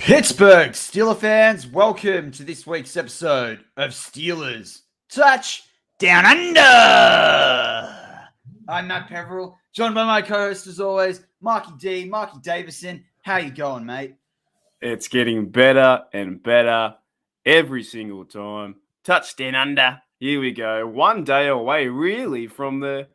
Pittsburgh Steeler fans, welcome to this week's episode of Steelers Touch Down Under. I'm Matt Peverell, joined by my co-host as always, Marky Davison. How you going, mate? It's getting better and better every single time. Touchdown under. Here we go. 1 day away, really, from the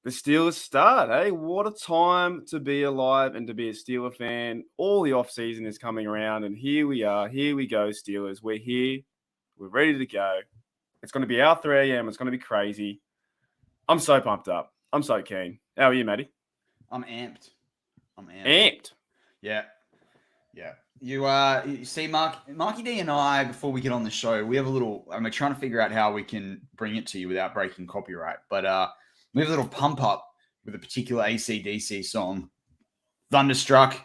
Steelers start. Hey, what a time to be alive and to be a Steeler fan. All the off-season is coming around, and here we are. Here we go, Steelers. We're here. We're ready to go. It's going to be our 3 a.m. It's going to be crazy. I'm so pumped up. I'm so keen. How are you, Matty? I'm amped. Amped? Yeah. You see, Marky D and I, before we get on the show, we have a little, we're trying to figure out how we can bring it to you without breaking copyright, but we have a little pump up with a particular AC/DC song, Thunderstruck.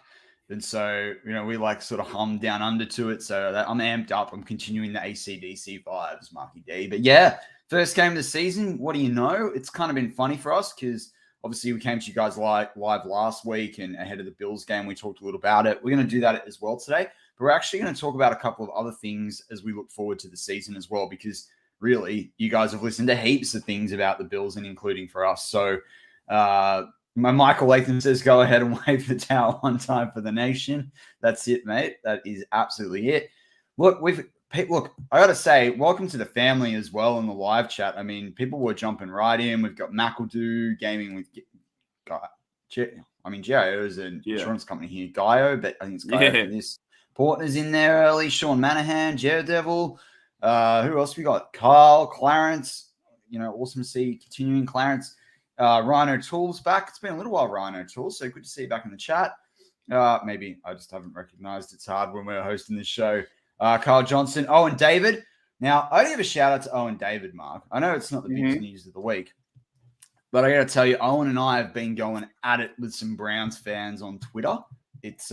And so, we like sort of hum down under to it. So I'm amped up. I'm continuing the AC/DC vibes, Marky D. But yeah, first game of the season. What do you know? It's kind of been funny for us because obviously we came to you guys live last week, and ahead of the Bills game, we talked a little about it. We're going to do that as well today. But we're actually going to talk about a couple of other things as we look forward to the season as well, because really, you guys have listened to heaps of things about the Bills, and including for us. So my Michael Latham says, go ahead and wave the towel one time for the nation. That's it, mate. That is absolutely it. Look, I got to say, welcome to the family as well in the live chat. I mean, people were jumping right in. We've got McEldo gaming with GIO is an insurance company here. Gaio, but I think it's Gaio for this. Portner's in there early. Sean Manahan, Daredevil. Who else we got? Carl, Clarence. Awesome to see continuing Clarence. Rhino Tools back. It's been a little while, Rhino Tools. So good to see you back in the chat. Maybe I just haven't recognized it's hard when we're hosting this show. Carl Johnson, Owen David. Now, I give a shout out to Owen David, Mark. I know it's not the biggest news of the week, but I got to tell you, Owen and I have been going at it with some Browns fans on Twitter. It's,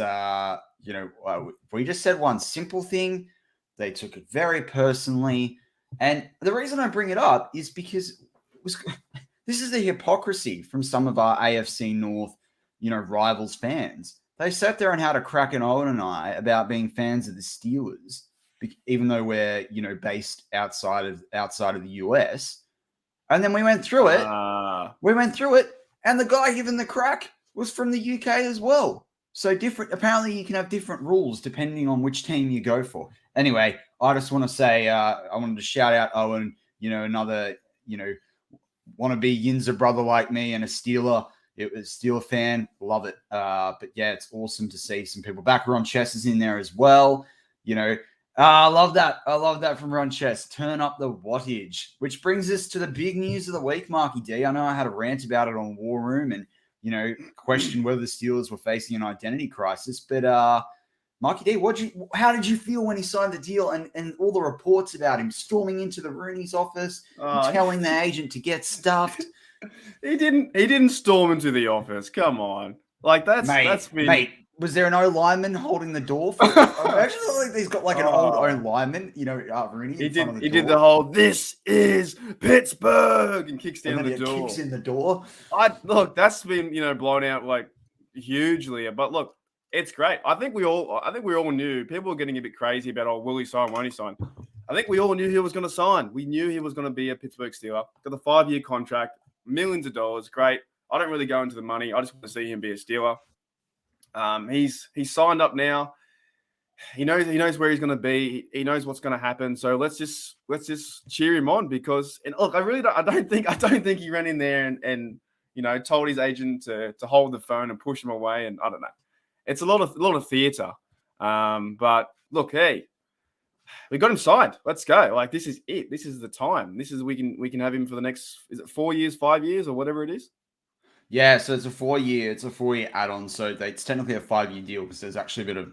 we just said one simple thing. They took it very personally. And the reason I bring it up is because this is the hypocrisy from some of our AFC North, rivals fans. They sat there and had a crack at Owen and I about being fans of the Steelers, even though we're, based outside of the US. And then we went through it. And the guy giving the crack was from the UK as well. So apparently you can have different rules depending on which team you go for. Anyway, I just want to say, I wanted to shout out Owen, another, wannabe Yinzer brother like me and a Steeler. It was Steeler fan. Love it. But yeah, it's awesome to see some people back. Ron Chess is in there as well. I love that. I love that from Ron Chess. Turn up the wattage, which brings us to the big news of the week, Marky D. I know I had a rant about it on War Room and, questioned whether the Steelers were facing an identity crisis. But Marky D, how did you feel when he signed the deal and all the reports about him storming into the Rooney's office and telling the agent to get stuffed? He didn't storm into the office. Come on. That's me. Mate, was there an O lineman holding the door? I actually think he's got like an old O lineman, Rooney. He did the whole, this is Pittsburgh, and kicks down the door. Kicks in the door. That's been, blown out like hugely. But look, it's great. I think we all knew. People were getting a bit crazy about, will he sign, won't he sign? I think we all knew he was going to sign. We knew he was going to be a Pittsburgh Steeler. Got the 5-year contract, millions of dollars. Great. I don't really go into the money. I just want to see him be a Steeler. He's signed up now. He knows where he's going to be. He knows what's going to happen. So let's just cheer him on because look, I don't think he ran in there and told his agent to hold the phone and push him away. And I don't know. It's a lot of theater. But look, hey, we got him signed. Let's go. Like, this is it. This is the time. This is we can have him for the next, is it 4 years, 5 years, or whatever it is? Yeah, so it's a 4-year add-on. So it's technically a 5-year deal because there's actually a bit of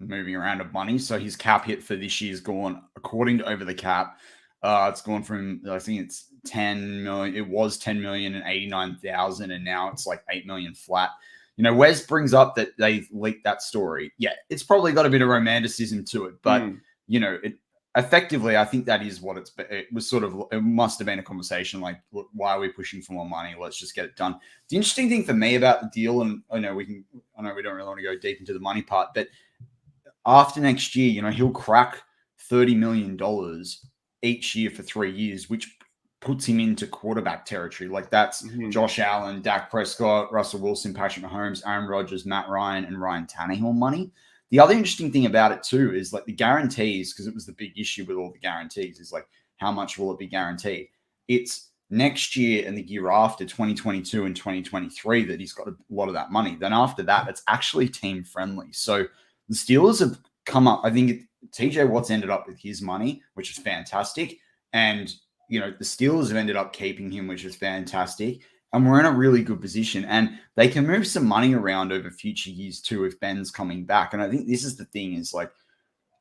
moving around of money. So his cap hit for this year's gone, according to Over the Cap, it's gone from, I think it's 10 million. It was 10 million and 89,000, and now it's like 8 million flat. Wes brings up that they leaked that story. Yeah, it's probably got a bit of romanticism to it, but it effectively, I think that is what it was sort of, it must have been a conversation like, look, why are we pushing for more money? Let's just get it done. The interesting thing for me about the deal, and I know we don't really want to go deep into the money part, but after next year, he'll crack $30 million each year for 3 years, which puts him into quarterback territory. Like that's Josh Allen, Dak Prescott, Russell Wilson, Patrick Mahomes, Aaron Rodgers, Matt Ryan, and Ryan Tannehill money. The other interesting thing about it too is like the guarantees, because it was the big issue with all the guarantees, is like how much will it be guaranteed? It's next year and the year after, 2022 and 2023, that he's got a lot of that money. Then after that, it's actually team friendly. So the Steelers have come up. I think TJ Watt's ended up with his money, which is fantastic. And, the Steelers have ended up keeping him, which is fantastic. And we're in a really good position. And they can move some money around over future years too if Ben's coming back. And I think this is the thing is like,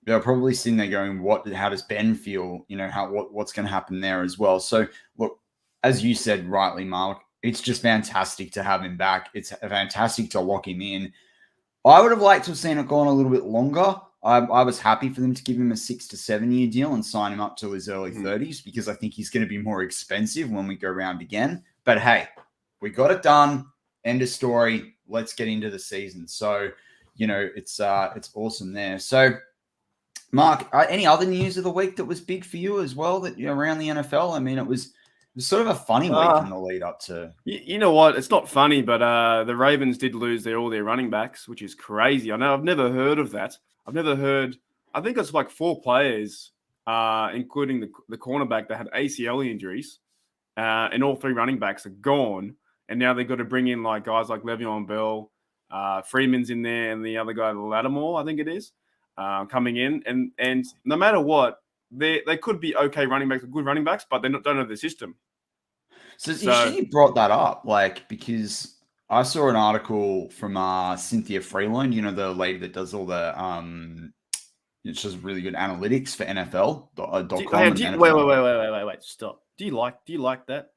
they're probably sitting there going, how does Ben feel? What's going to happen there as well? So look, as you said rightly, Mark, it's just fantastic to have him back. It's fantastic to lock him in. I would have liked to have seen it go on a little bit longer. I was happy for them to give him a 6 to 7 year deal and sign him up to his early 30s because I think he's going to be more expensive when we go around again. But hey, we got it done. End of story. Let's get into the season. So, it's awesome there. So, Mark, any other news of the week that was big for you as well that around the NFL? I mean, it was sort of a funny week in the lead up to. You know what? It's not funny, but the Ravens did lose all their running backs, which is crazy. I know I've never heard of that. I've never heard. I think it's like 4 players, including the cornerback that had ACL injuries, and all 3 running backs are gone. And now they've got to bring in like guys like Le'Veon Bell, Freeman's in there, and the other guy, Lattimore, I think it is, coming in. And no matter what, they could be okay running backs, good running backs, but they don't have the system. So you brought that up, because I saw an article from Cynthia Freeland, the lady that does all the it's just really good analytics for NFL.com. Wait, stop. Do you like that?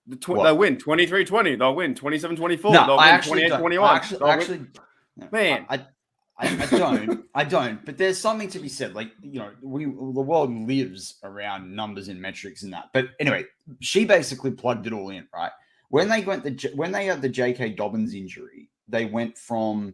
They'll win 23-20. They'll win 27-24. No, they'll I win actually 28-21. Man, I don't. But there's something to be said. Like, the world lives around numbers and metrics and that. But anyway, she basically plugged it all in, right? When they had the J.K. Dobbins injury, they went from,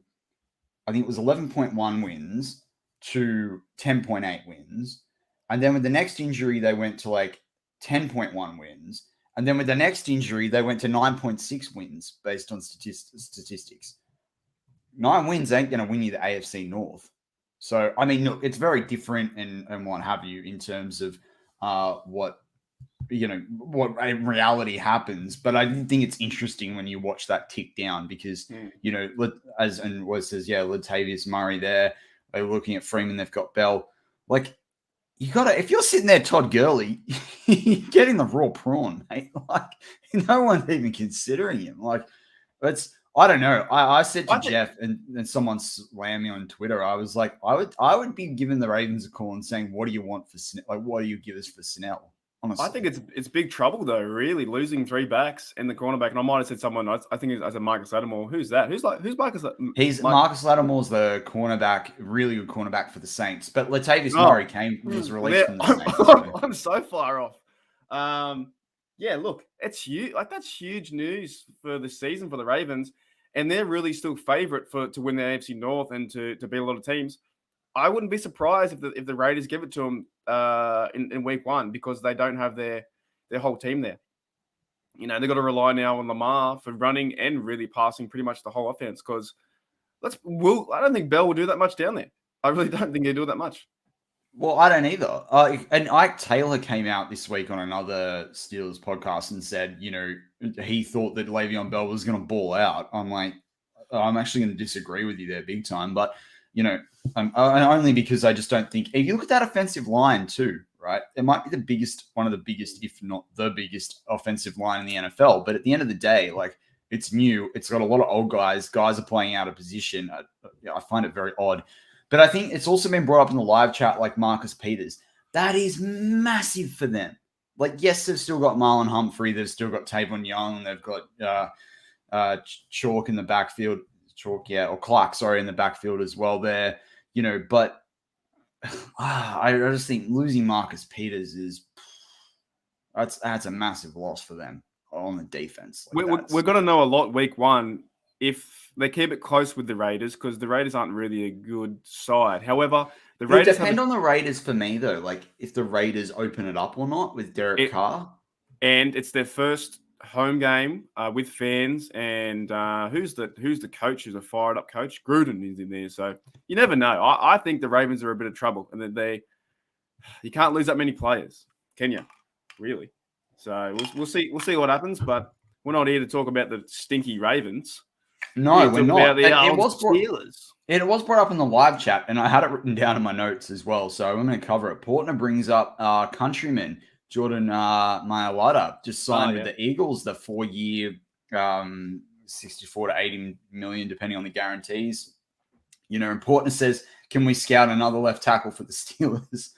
I think it was 11.1 wins to 10.8 wins. And then with the next injury, they went to like 10.1 wins. And then with the next injury, they went to 9.6 wins based on statistics. 9 wins ain't going to win you the AFC North. So, I mean, look, it's very different and what have you in terms of what in reality happens. But I think it's interesting when you watch that tick down because, Latavius Murray there, they're looking at Freeman, they've got Bell. Like, if you're sitting there, Todd Gurley, you're getting the raw prawn, mate. Like, no one's even considering him. Like, I don't know. I said to Jeff, and someone slammed me on Twitter. I was like, I would be giving the Ravens a call and saying, what do you want for Snell? Like, what do you give us for Snell? Honestly. I think it's big trouble though. Really, losing 3 backs and the cornerback. And I might have said someone. I think I said Marcus Lattimore. Who's that? Who's Marcus? Marcus Lattimore's the cornerback, really good cornerback for the Saints. But Latavius Murray was released from the Saints. So. I'm so far off. Yeah, look, it's huge. Like that's huge news for the season for the Ravens, and they're really still favorite to win the AFC North and to beat a lot of teams. I wouldn't be surprised if the Raiders give it to them in week 1 because they don't have their whole team there. They've got to rely now on Lamar for running and really passing pretty much the whole offense because I don't think Bell will do that much down there. I really don't think he'll do that much. Well, I don't either. And Ike Taylor came out this week on another Steelers podcast and said, he thought that Le'Veon Bell was going to ball out. I'm like, I'm actually going to disagree with you there big time. But, only because I just don't think – if you look at that offensive line too, right, it might be one of the biggest, if not the biggest offensive line in the NFL. But at the end of the day, like, it's new. It's got a lot of old guys. Guys are playing out of position. I find it very odd. But I think it's also been brought up in the live chat, like Marcus Peters. That is massive for them. Like, yes, they've still got Marlon Humphrey. They've still got Tavon Young. They've got Chalk in the backfield. Or Clark, in the backfield as well there. But I just think losing Marcus Peters that's a massive loss for them on the defense. We're going to know a lot week 1 if they keep it close with the Raiders, because the Raiders aren't really a good side. However, the It'll Raiders depend on the Raiders for me, though. Like, if the Raiders open it up or not with Derek Carr. And it's their first home game with fans. And who's the coach? Who's a fired up coach? Gruden is in there. So you never know. I think the Ravens are a bit of trouble, and that you can't lose that many players, can you? Really? So we'll see what happens. But we're not here to talk about the stinky Ravens. No, we're not. It was brought up in the live chat, and I had it written down in my notes as well. So I'm going to cover it. Portner brings up countryman Jordan Mailata just signed with the Eagles, the 4-year, 64 to 80 million, depending on the guarantees. And Portner says, "Can we scout another left tackle for the Steelers?"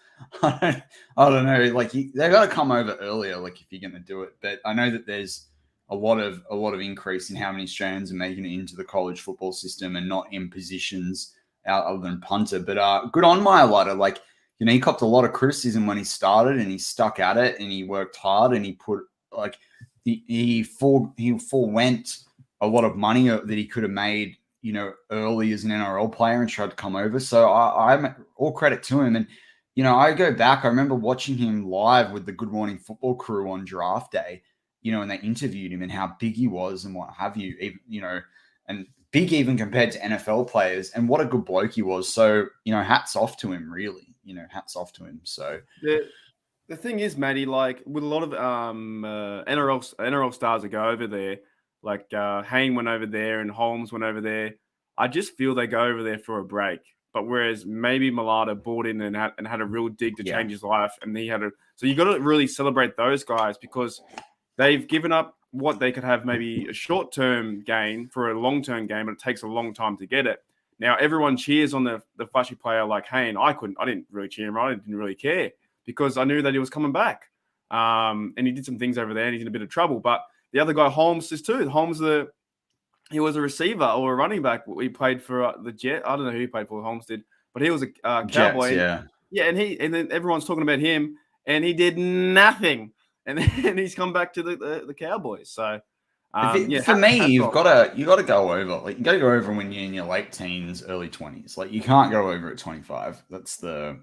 I don't know. Like they've got to come over earlier. Like if you're going to do it, but I know that there's a lot of increase in how many Australians are making it into the college football system and not in positions other than punter. But good on Mailata. Like, he copped a lot of criticism when he started, and he stuck at it, and he worked hard, and he put he forewent a lot of money that he could have made, early as an NRL player and tried to come over. So I'm all credit to him. And, I go back, I remember watching him live with the Good Morning Football crew on draft day, and they interviewed him and how big he was and what have you, even, and big even compared to NFL players, and what a good bloke he was. So, hats off to him, really. Hats off to him. So the thing is, Matty, like with a lot of NRL stars that go over there, like Hayne went over there and Holmes went over there. I just feel they go over there for a break. But whereas maybe Mailata bought in and had a real dig to change his life, and so you got to really celebrate those guys, because they've given up what they could have maybe a short-term gain for a long-term game, but it takes a long time to get it. Now, everyone cheers on the flashy player like Hayne. I didn't really cheer him on. I didn't really care, because I knew that he was coming back. And he did some things over there, and he's in a bit of trouble. But the other guy, Holmes, is too. Holmes, he was a receiver or a running back. He played for the Jet. I don't know who he played for. Holmes did. But he was a Cowboy. Jets, yeah. And then everyone's talking about him, and he did nothing. And then he's come back to the Cowboys. So, for me, you got to go over. Like, you got to go over when you're in your late teens, early 20s. Like, you can't go over at 25. That's the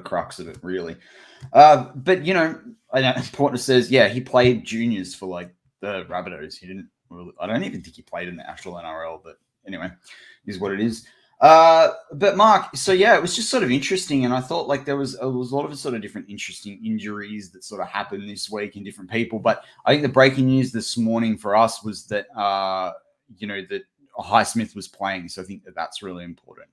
crux of it, really. But I know Portner says, he played juniors for like the Rabbitohs. He didn't really. I don't even think he played in the actual NRL. But anyway, is what it is. But Mark, so it was just sort of interesting, and I thought like there was a lot of sort of different interesting injuries that sort of happened this week in different people. But I think the breaking news this morning for us was that that Highsmith was playing, so I think that's really important.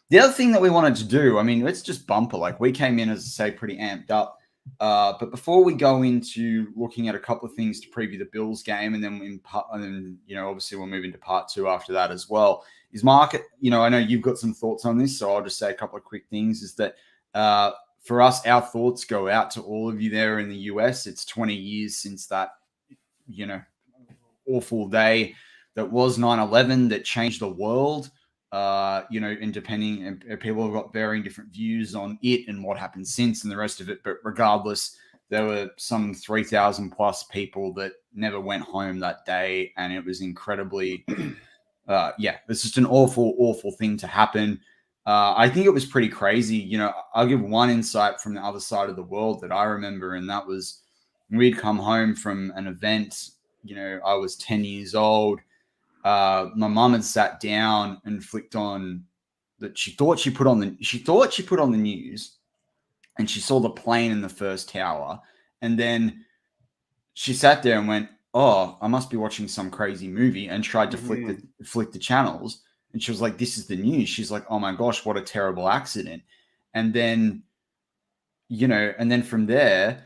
The other thing that we wanted to do, I mean, let's just bumper. Like, we came in, as I say, pretty amped up. But before we go into looking at a couple of things to preview the Bills game, and then obviously we'll move into part 2 after that as well. Is Mark, I know you've got some thoughts on this, so I'll just say a couple of quick things. Is that for us, our thoughts go out to all of you there in the US. It's 20 years since that, awful day that was 9/11 that changed the world. And people have got varying different views on it and what happened since and the rest of it. But regardless, there were some 3,000 plus people that never went home that day, and it was incredibly. It's just an awful, awful thing to happen. I think it was pretty crazy. I'll give one insight from the other side of the world that I remember, and that was we'd come home from an event. I was 10 years old. My mum had sat down and flicked on that she thought she put on the news, and she saw the plane in the first tower, and then she sat there and went, "Oh, I must be watching some crazy movie," and tried to flick the channels. And she was like, "This is the news." She's like, "Oh my gosh, what a terrible accident." And then, from there,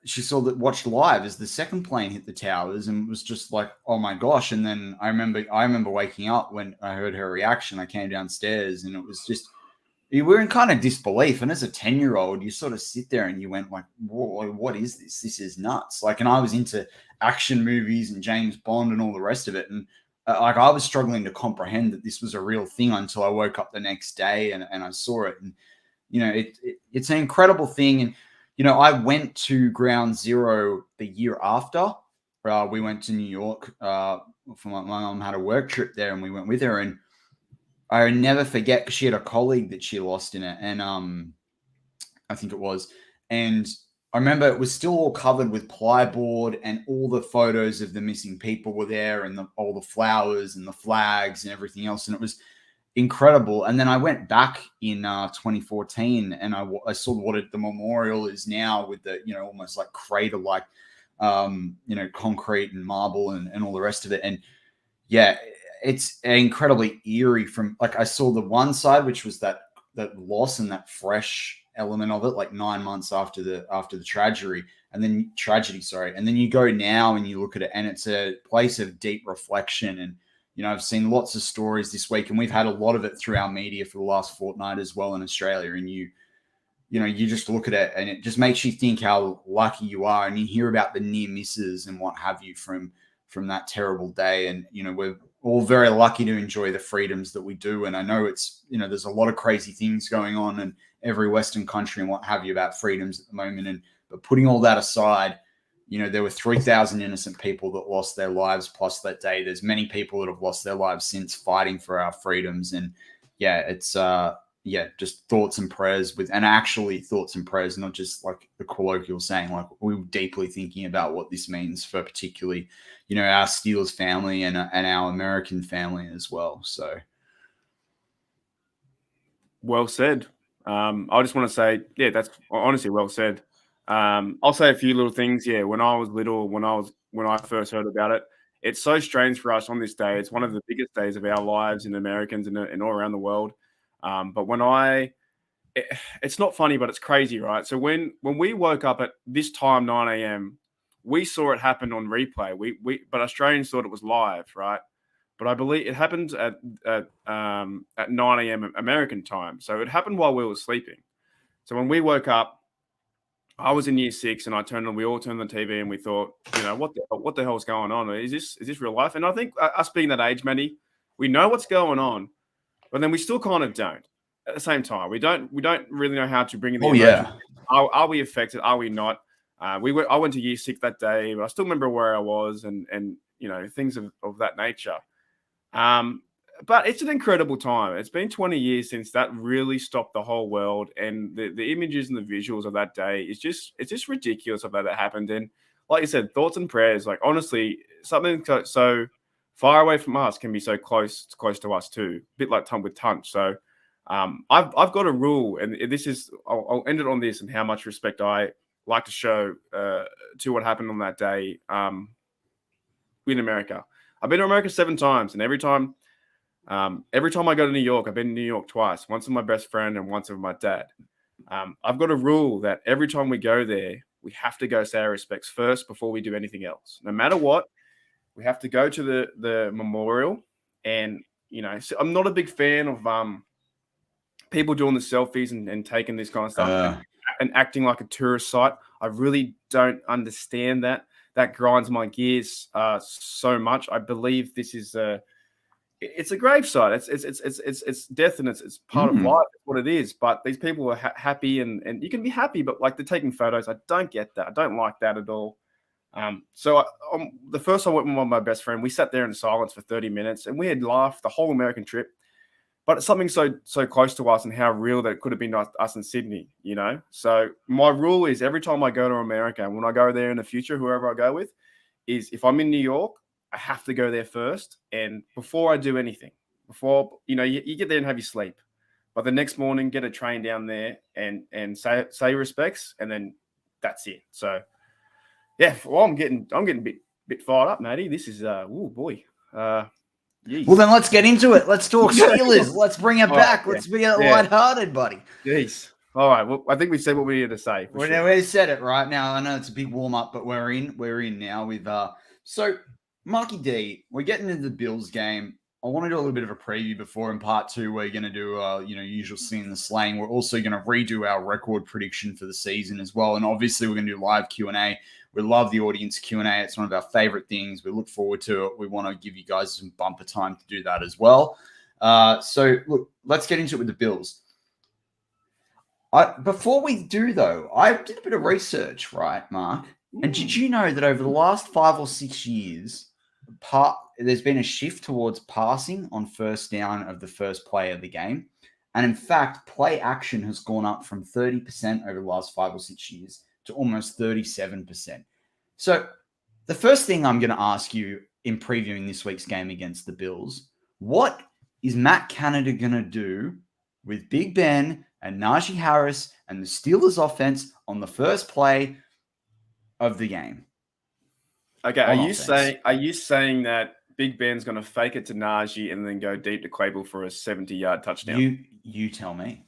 she watched live as the second plane hit the towers, and was just like, "Oh my gosh." And then I remember waking up when I heard her reaction. I came downstairs, and it was just, you were in kind of disbelief. And as a 10-year-old, you sort of sit there and you went like, "Whoa, what is this? This is nuts." Like, and I was into action movies and James Bond and all the rest of it. And I was struggling to comprehend that this was a real thing until I woke up the next day and I saw it. And, it's an incredible thing. And, I went to Ground Zero the year after. we went to New York for my mom had a work trip there, and we went with her. And I never forget because she had a colleague that she lost in it, and I think it was, and I remember it was still all covered with plyboard, and all the photos of the missing people were there, and all the flowers and the flags and everything else, and it was incredible. And then I went back in 2014, and I saw what the memorial is now, with the almost like crater like concrete and marble and all the rest of it. And yeah, it's incredibly eerie. From like I saw the one side, which was that loss and that fresh element of it, like 9 months after the tragedy, and then and then you go now and you look at it, and it's a place of deep reflection. And I've seen lots of stories this week, and we've had a lot of it through our media for the last fortnight as well in Australia. And you just look at it, and it just makes you think how lucky you are, and you hear about the near misses and what have you from that terrible day. And we're all very lucky to enjoy the freedoms that we do. And I know it's there's a lot of crazy things going on in every Western country and what have you about freedoms at the moment. But putting all that aside, there were 3,000 innocent people that lost their lives plus that day. There's many people that have lost their lives since fighting for our freedoms. And yeah, it's just thoughts and prayers and actually thoughts and prayers, not just like the colloquial saying. Like, we were deeply thinking about what this means for particularly, our Steelers family and our American family as well. So, well said. I just want to say, yeah, that's honestly well said. I'll say a few little things. Yeah, when I was little, when I first heard about it, it's so strange for us on this day. It's one of the biggest days of our lives in Americans and all around the world. But it's not funny, but it's crazy, right? So when we woke up at this time, 9 a.m., we saw it happen on replay. But Australians thought it was live, right? But I believe it happened at 9 a.m. American time. So it happened while we were sleeping. So when we woke up, I was in year 6, and we all turned on the TV, and we thought, what the hell's going on? Is this real life? And I think us being that age, Matty, we know what's going on, but then we still kind of don't. At the same time, we don't really know how to bring in the emotion. Yeah. Are we affected? Are we not? I went to year 6 that day, but I still remember where I was and things of that nature. But it's an incredible time. It's been 20 years since that really stopped the whole world, and the images and the visuals of that day it's just ridiculous of that happened. And like you said, thoughts and prayers. Like, honestly, something so far away from us can be so close to us too. A bit like with Tunch. So I've got a rule, and this is I'll end it on this, and how much respect I like to show to what happened on that day in America. I've been to America 7 times, and every time I go to New York, I've been to New York twice. Once with my best friend and once with my dad. I've got a rule that every time we go there, we have to go say our respects first before we do anything else. No matter what, we have to go to the memorial. And so I'm not a big fan of people doing the selfies and taking this kind of stuff and acting like a tourist site. I really don't understand that. That grinds my gears so much. I believe this is it's a gravesite. It's death, and it's part of life. It's what it is. But these people are happy, and you can be happy, but like they're taking photos. I don't get that. I don't like that at all. So the first time I went with my best friend, we sat there in silence for 30 minutes, and we had laughed the whole American trip. But it's something so close to us, and how real that it could have been us in Sydney, So my rule is, every time I go to America, and when I go there in the future, whoever I go with, is if I'm in New York, I have to go there first. And before I do anything, you get there and have your sleep. But the next morning, get a train down there and say respects, and then that's it. So, yeah, well, I'm getting a bit fired up, Matty. This is oh boy. Well, then let's get into it. Let's talk Steelers. Let's bring it back. Yeah. Let's be lighthearted, buddy. Jeez. All right. Well, I think we said what we needed to say. We said it right now. I know it's a big warm up, but we're in now with so Marky D. We're getting into the Bills game. I want to do a little bit of a preview before. In part 2, we're going to do usual Slinging the Slang. We're also going to redo our record prediction for the season as well, and obviously we're going to do live Q&A. We love the audience Q&A. It's one of our favorite things. We look forward to it. We want to give you guys some bumper time to do that as well. So, look, let's get into it with the Bills. Before we do, though, I did a bit of research, right, Mark? And did you know that over the last 5 or 6 years, there's been a shift towards passing on first down of the first play of the game? And in fact, play action has gone up from 30% over the last 5 or 6 years to almost 37%. So the first thing I'm going to ask you in previewing this week's game against the Bills, what is Matt Canada going to do with Big Ben and Najee Harris and the Steelers offense on the first play of the game? Okay, are you saying that Big Ben's going to fake it to Najee and then go deep to Quable for a 70-yard touchdown? You tell me.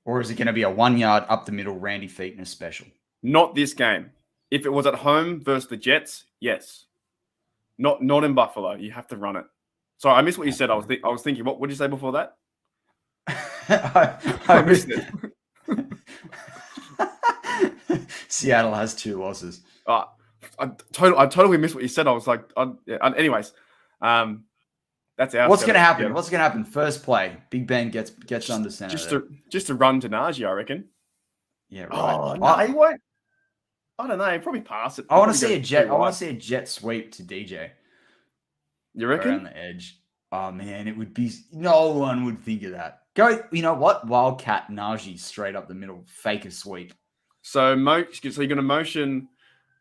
Or is it going to be a 1 yard up the middle Randy Feetner special? Not this game. If it was at home versus the Jets, yes. Not in Buffalo. You have to run it. Sorry, I missed what you said. I was thinking. What did you say before that? I missed it. Seattle has 2 losses. I totally missed what you said. I was like, anyways, that's our. What's going to happen? What's going to happen? First play, Big Ben gets under center. Just to run to Najee, I reckon. Yeah, right. Oh, no, he won't. I don't know. He'll probably pass it. I want to see a jet. I want to see a jet sweep to DJ. You reckon? Around the edge. Oh man, it would be. No one would think of that. Go. You know what? Wildcat Najee straight up the middle, fake a sweep. So you're going to motion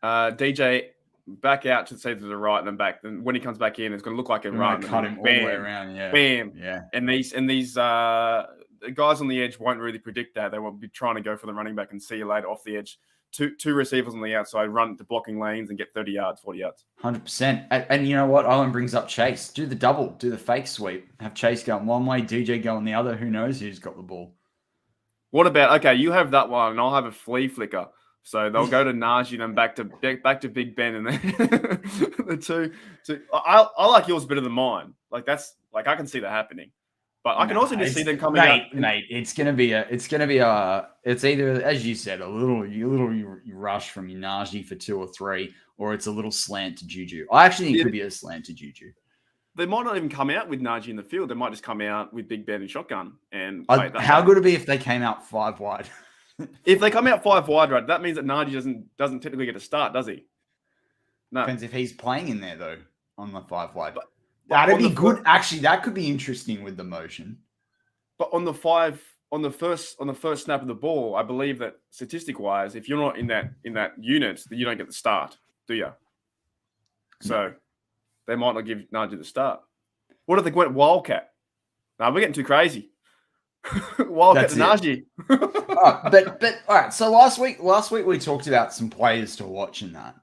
DJ back out to say to the right and then back. Then when he comes back in, it's going to look like a run. Cut him all the way around. Yeah. Bam. Yeah. And these guys on the edge won't really predict that. They will be trying to go for the running back and see you later off the edge. Two receivers on the outside, run to blocking lanes and get 30 yards, 40 yards. 100%. And you know what? Owen brings up Chase. Do the double. Do the fake sweep. Have Chase going one way, DJ going the other. Who knows who's got the ball? What about, okay, you have that one and I'll have a flea flicker. So they'll go to Najee and then back to Big Ben and then the two. I like yours better than mine. I can see that happening. But I can also just see them coming out. Mate, it's either, as you said, a little rush from your Najee for 2 or 3, or it's a little slant to Juju. I actually think it could be a slant to Juju. They might not even come out with Najee in the field. They might just come out with Big Ben and shotgun. And how good would it be if they came out 5 wide? If they come out 5 wide, right, that means that Najee doesn't technically get a start, does he? No. Depends if he's playing in there though on the 5 wide. That'd be good. Actually, that could be interesting with the motion. But on the first snap of the ball, I believe that statistic-wise, if you're not in that unit, you don't get the start, do you? So they might not give Najee the start. What if they went Wildcat? No, we're getting too crazy. Wildcat to Najee. But all right. So last week we talked about some players to watch in that.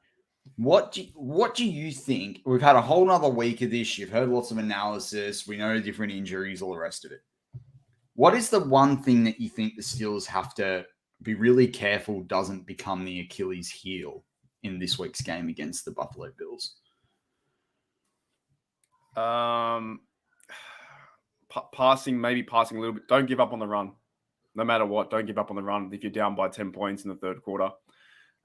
What do you think? We've had a whole nother week of this. You've heard lots of analysis. We know different injuries, all the rest of it. What is the one thing that you think the Steelers have to be really careful doesn't become the Achilles heel in this week's game against the Buffalo Bills? Passing a little bit. Don't give up on the run. No matter what, don't give up on the run if you're down by 10 points in the third quarter.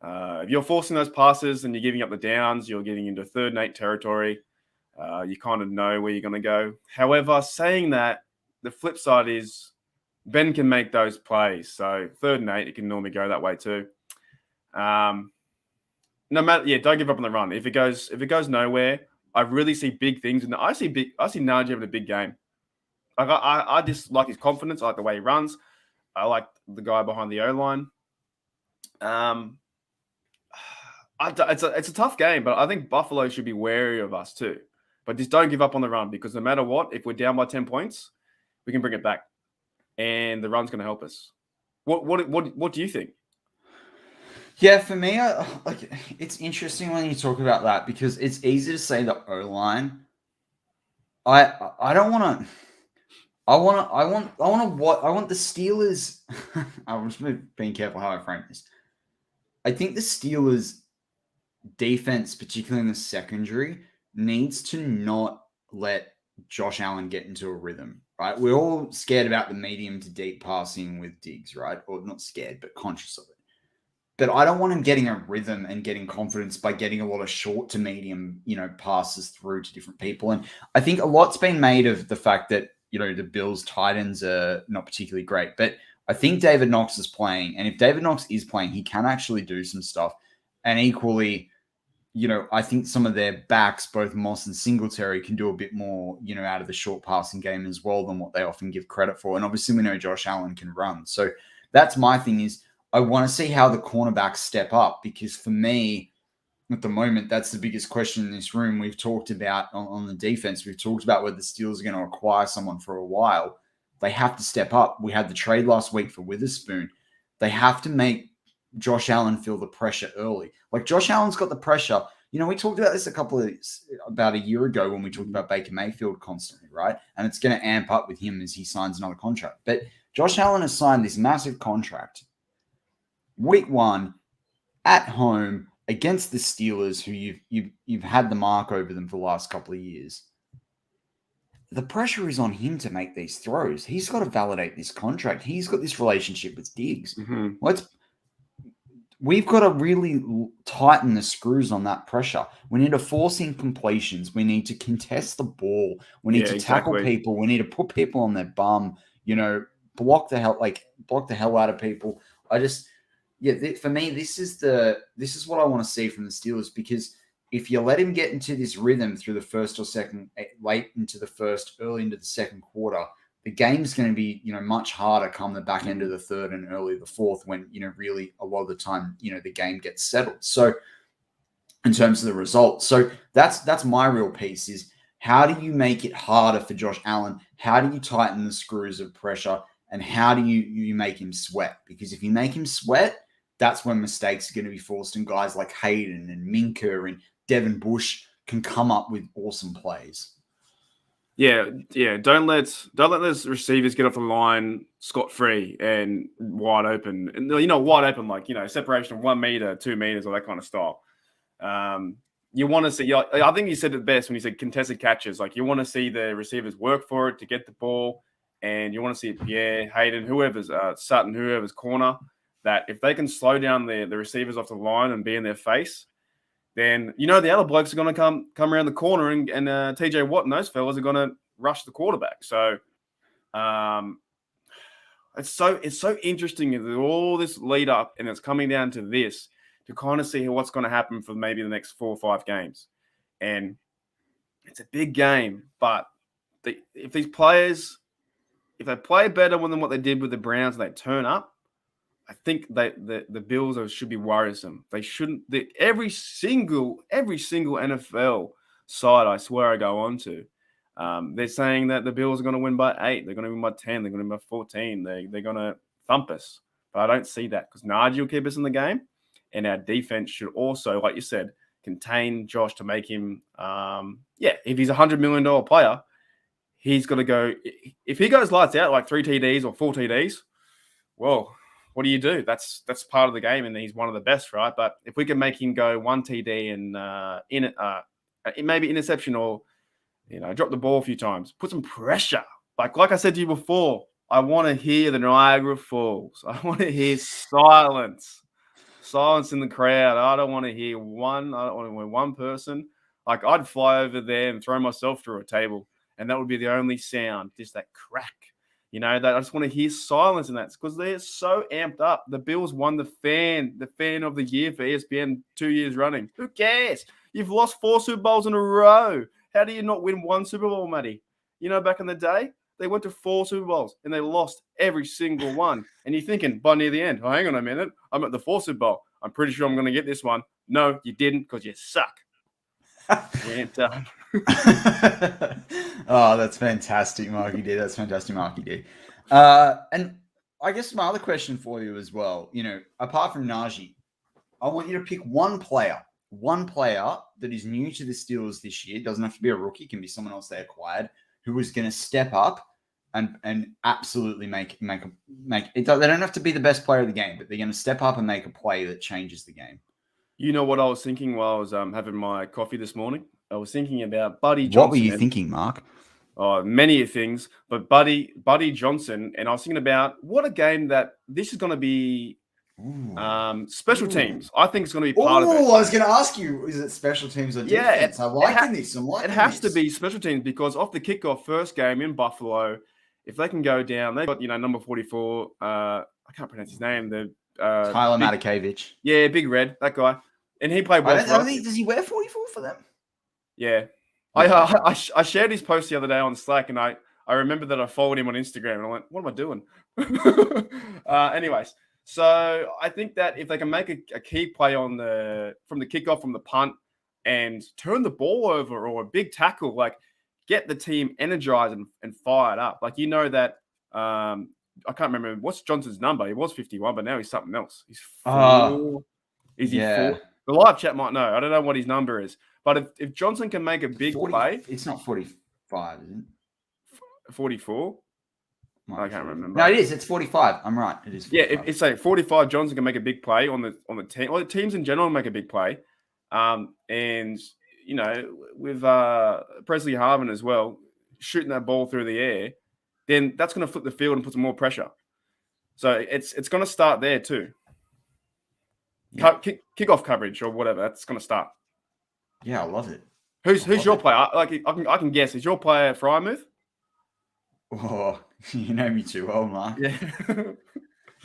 If you're forcing those passes and you're giving up the downs, you're getting into 3rd and 8 territory. You kind of know where you're going to go. However, saying that, the flip side is Ben can make those plays. So 3rd and 8, it can normally go that way too. Don't give up on the run. If it goes nowhere, I really see big things. And I see Najee having a big game. I just like his confidence. I like the way he runs. I like the guy behind the O-line. It's a tough game, but I think Buffalo should be wary of us too. But just don't give up on the run, because no matter what, if we're down by 10 points, we can bring it back, and the run's going to help us. What do you think? Yeah, for me, it's interesting when you talk about that, because it's easy to say the O-line. I want the Steelers. I'm just being careful how I frame this. I think the Steelers defense, particularly in the secondary, needs to not let Josh Allen get into a rhythm, right? We're all scared about the medium to deep passing with Diggs, right? Or not scared, but conscious of it. But I don't want him getting a rhythm and getting confidence by getting a lot of short to medium, passes through to different people. And I think a lot's been made of the fact that, the Bills' tight ends are not particularly great. But I think David Knox is playing. And if David Knox is playing, he can actually do some stuff. And equally, I think some of their backs, both Moss and Singletary, can do a bit more, out of the short passing game as well than what they often give credit for. And obviously we know Josh Allen can run. So that's my thing is I want to see how the cornerbacks step up, because for me, at the moment, that's the biggest question in this room. We've talked about on the defense. We've talked about whether the Steelers are going to acquire someone for a while. They have to step up. We had the trade last week for Witherspoon. They have to make Josh Allen feel the pressure early. Like Josh Allen's got the pressure. We talked about this about a year ago when we talked about Baker Mayfield constantly, right? And it's going to amp up with him as he signs another contract. But Josh Allen has signed this massive contract. Week 1 at home against the Steelers, who you've had the mark over them for the last couple of years. The pressure is on him to make these throws. He's got to validate this contract. He's got this relationship with Diggs. Mm-hmm. We've got to really tighten the screws on that pressure. We need to force in completions. We need to contest the ball. We need to tackle people. We need to put people on their bum. Block the hell out of people. For me, this is what I want to see from the Steelers, because if you let him get into this rhythm through the first or second, late into the first, early into the second quarter, the game's going to be, much harder come the back end of the third and early the fourth, when, really a lot of the time, the game gets settled. So in terms of the results, so that's my real piece is, how do you make it harder for Josh Allen? How do you tighten the screws of pressure? And how do you make him sweat? Because if you make him sweat, that's when mistakes are going to be forced, and guys like Hayden and Minka and Devin Bush can come up with awesome plays. Yeah. Don't let those receivers get off the line scot-free and wide open. And wide open, like, separation of 1 meter, 2 meters, or that kind of style. You want to see, I think you said it best when you said contested catches. Like, you want to see the receivers work for it to get the ball, and you want to see Pierre, Hayden, whoever's Sutton, whoever's corner, that if they can slow down the receivers off the line and be in their face, then the other blokes are going to come around the corner, and TJ Watt and those fellas are going to rush the quarterback. So it's so interesting that all this lead up, and it's coming down to this, to kind of see what's going to happen for maybe the next 4 or 5 games. And it's a big game, but if these players, if they play better than what they did with the Browns and they turn up, I think the Bills should be worrisome. They shouldn't. Every single NFL side, I swear, I go on to, they're saying that the Bills are going to win by 8. They're going to win by 10. They're going to win by 14. They're going to thump us. But I don't see that, because Najee will keep us in the game, and our defense should also, like you said, contain Josh to make him. If he's a $100 million player, he's got to go. If he goes lights out, like 3 TDs or 4 TDs, well, what do you do? That's part of the game, and he's one of the best, right? But if we can make him go 1 TD and maybe interception, or drop the ball a few times, put some pressure. Like I said to you before, I want to hear the Niagara Falls. I want to hear silence in the crowd. I don't want to hear one. I don't want to hear one person. Like, I'd fly over there and throw myself through a table, and that would be the only sound, just that crack. That I just want to hear silence in that, because they're so amped up. The Bills won the fan of the year for ESPN 2 years running. Who cares? You've lost 4 Super Bowls in a row. How do you not win 1 Super Bowl, Matty? Back in the day, they went to 4 Super Bowls and they lost every single one. And you're thinking by near the end, oh, hang on a minute, I'm at the 4th Super Bowl. I'm pretty sure I'm going to get this one. No, you didn't, because you suck. Amped up. Oh, that's fantastic, Marky D. That's fantastic, Marky D. And I guess my other question for you as well, apart from Najee, I want you to pick one player that is new to the Steelers this year. It doesn't have to be a rookie. It can be someone else they acquired, who is going to step up and absolutely make it. They don't have to be the best player of the game, but they're going to step up and make a play that changes the game. You know what I was thinking while I was having my coffee this morning? I was thinking about Buddy Johnson. What were you thinking, Mark? Oh, many things, but Buddy Johnson, and I was thinking about what a game that this is going to be. Special teams. I think it's going to be part of it. I was going to ask you, is it special teams or defense? I'm liking this. It has to be special teams, because off the kickoff first game in Buffalo, if they can go down, they've got number 44. I can't pronounce his name. The Tyler Matakevich. Yeah, Big Red, that guy, and he played well. Does he wear 44 for them? Yeah. I shared his post the other day on Slack, and I remember that I followed him on Instagram, and I went, "What am I doing?" Anyways, so I think that if they can make a key play from the kickoff, from the punt, and turn the ball over, or a big tackle, like get the team energized and fired up. Like that I can't remember what's Johnson's number. He was 51, but now he's something else. He's 4. Is he 4? The live chat might know. I don't know what his number is. But if Johnson can make a big play... It's not 45, is it? 44? I can't remember. No, it is. It's 45. I'm right. It is 45. Yeah, it's like 45. Johnson can make a big play on the team. Well, the teams in general make a big play. And, with Presley Harvin as well, shooting that ball through the air, then that's going to flip the field and put some more pressure. So it's going to start there too. Yeah. Kickoff coverage or whatever. That's going to start. Yeah, I love it. Who's your player? Like I can guess. Is your player Frymouth? Oh, you know me too well, Mark. Yeah.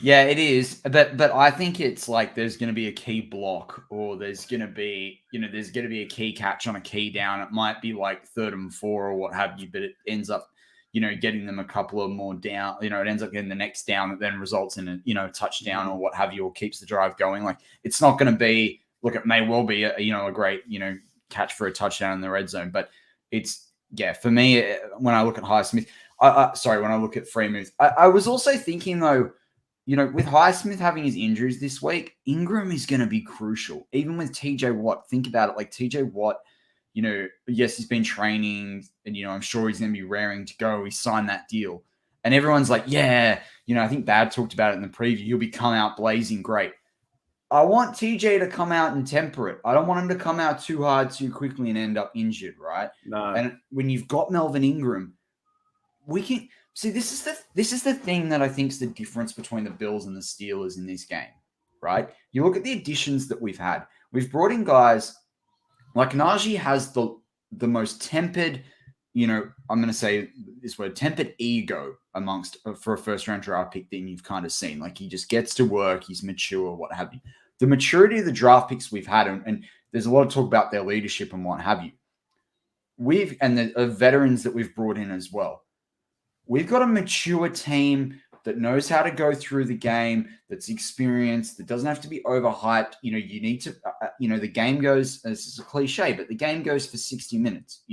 Yeah, it is. But I think it's like there's going to be a key block, or there's going to be a key catch on a key down. It might be like 3rd and 4 or what have you, but it ends up, getting them a couple of more down. It ends up getting the next down that then results in a touchdown or what have you, or keeps the drive going. Like it's not going to be. Look, it may well be a great catch for a touchdown in the red zone, but it's for me when I look at Highsmith. When I look at Freemuth, I was also thinking though. With Highsmith having his injuries this week, Ingram is going to be crucial. Even with TJ Watt, think about it. Like TJ Watt, yes, he's been training, and I'm sure he's going to be raring to go. He signed that deal, and everyone's like, yeah, I think Bad talked about it in the preview. He'll be come out blazing great. I want TJ to come out and temper it. I don't want him to come out too hard too quickly and end up injured, right? No. And when you've got Melvin Ingram, we can. See, this is the thing that I think is the difference between the Bills and the Steelers in this game, right? You look at the additions that we've had. We've brought in guys like Najee has the most tempered, I'm going to say this word, tempered ego for a first-round draft pick that you've kind of seen. Like he just gets to work, he's mature, what have you. The maturity of the draft picks we've had, and there's a lot of talk about their leadership and what have you. And the veterans that we've brought in as well. We've got a mature team that knows how to go through the game, that's experienced, that doesn't have to be overhyped. You need to, the game goes, this is a cliche, but the game goes for 60 minutes,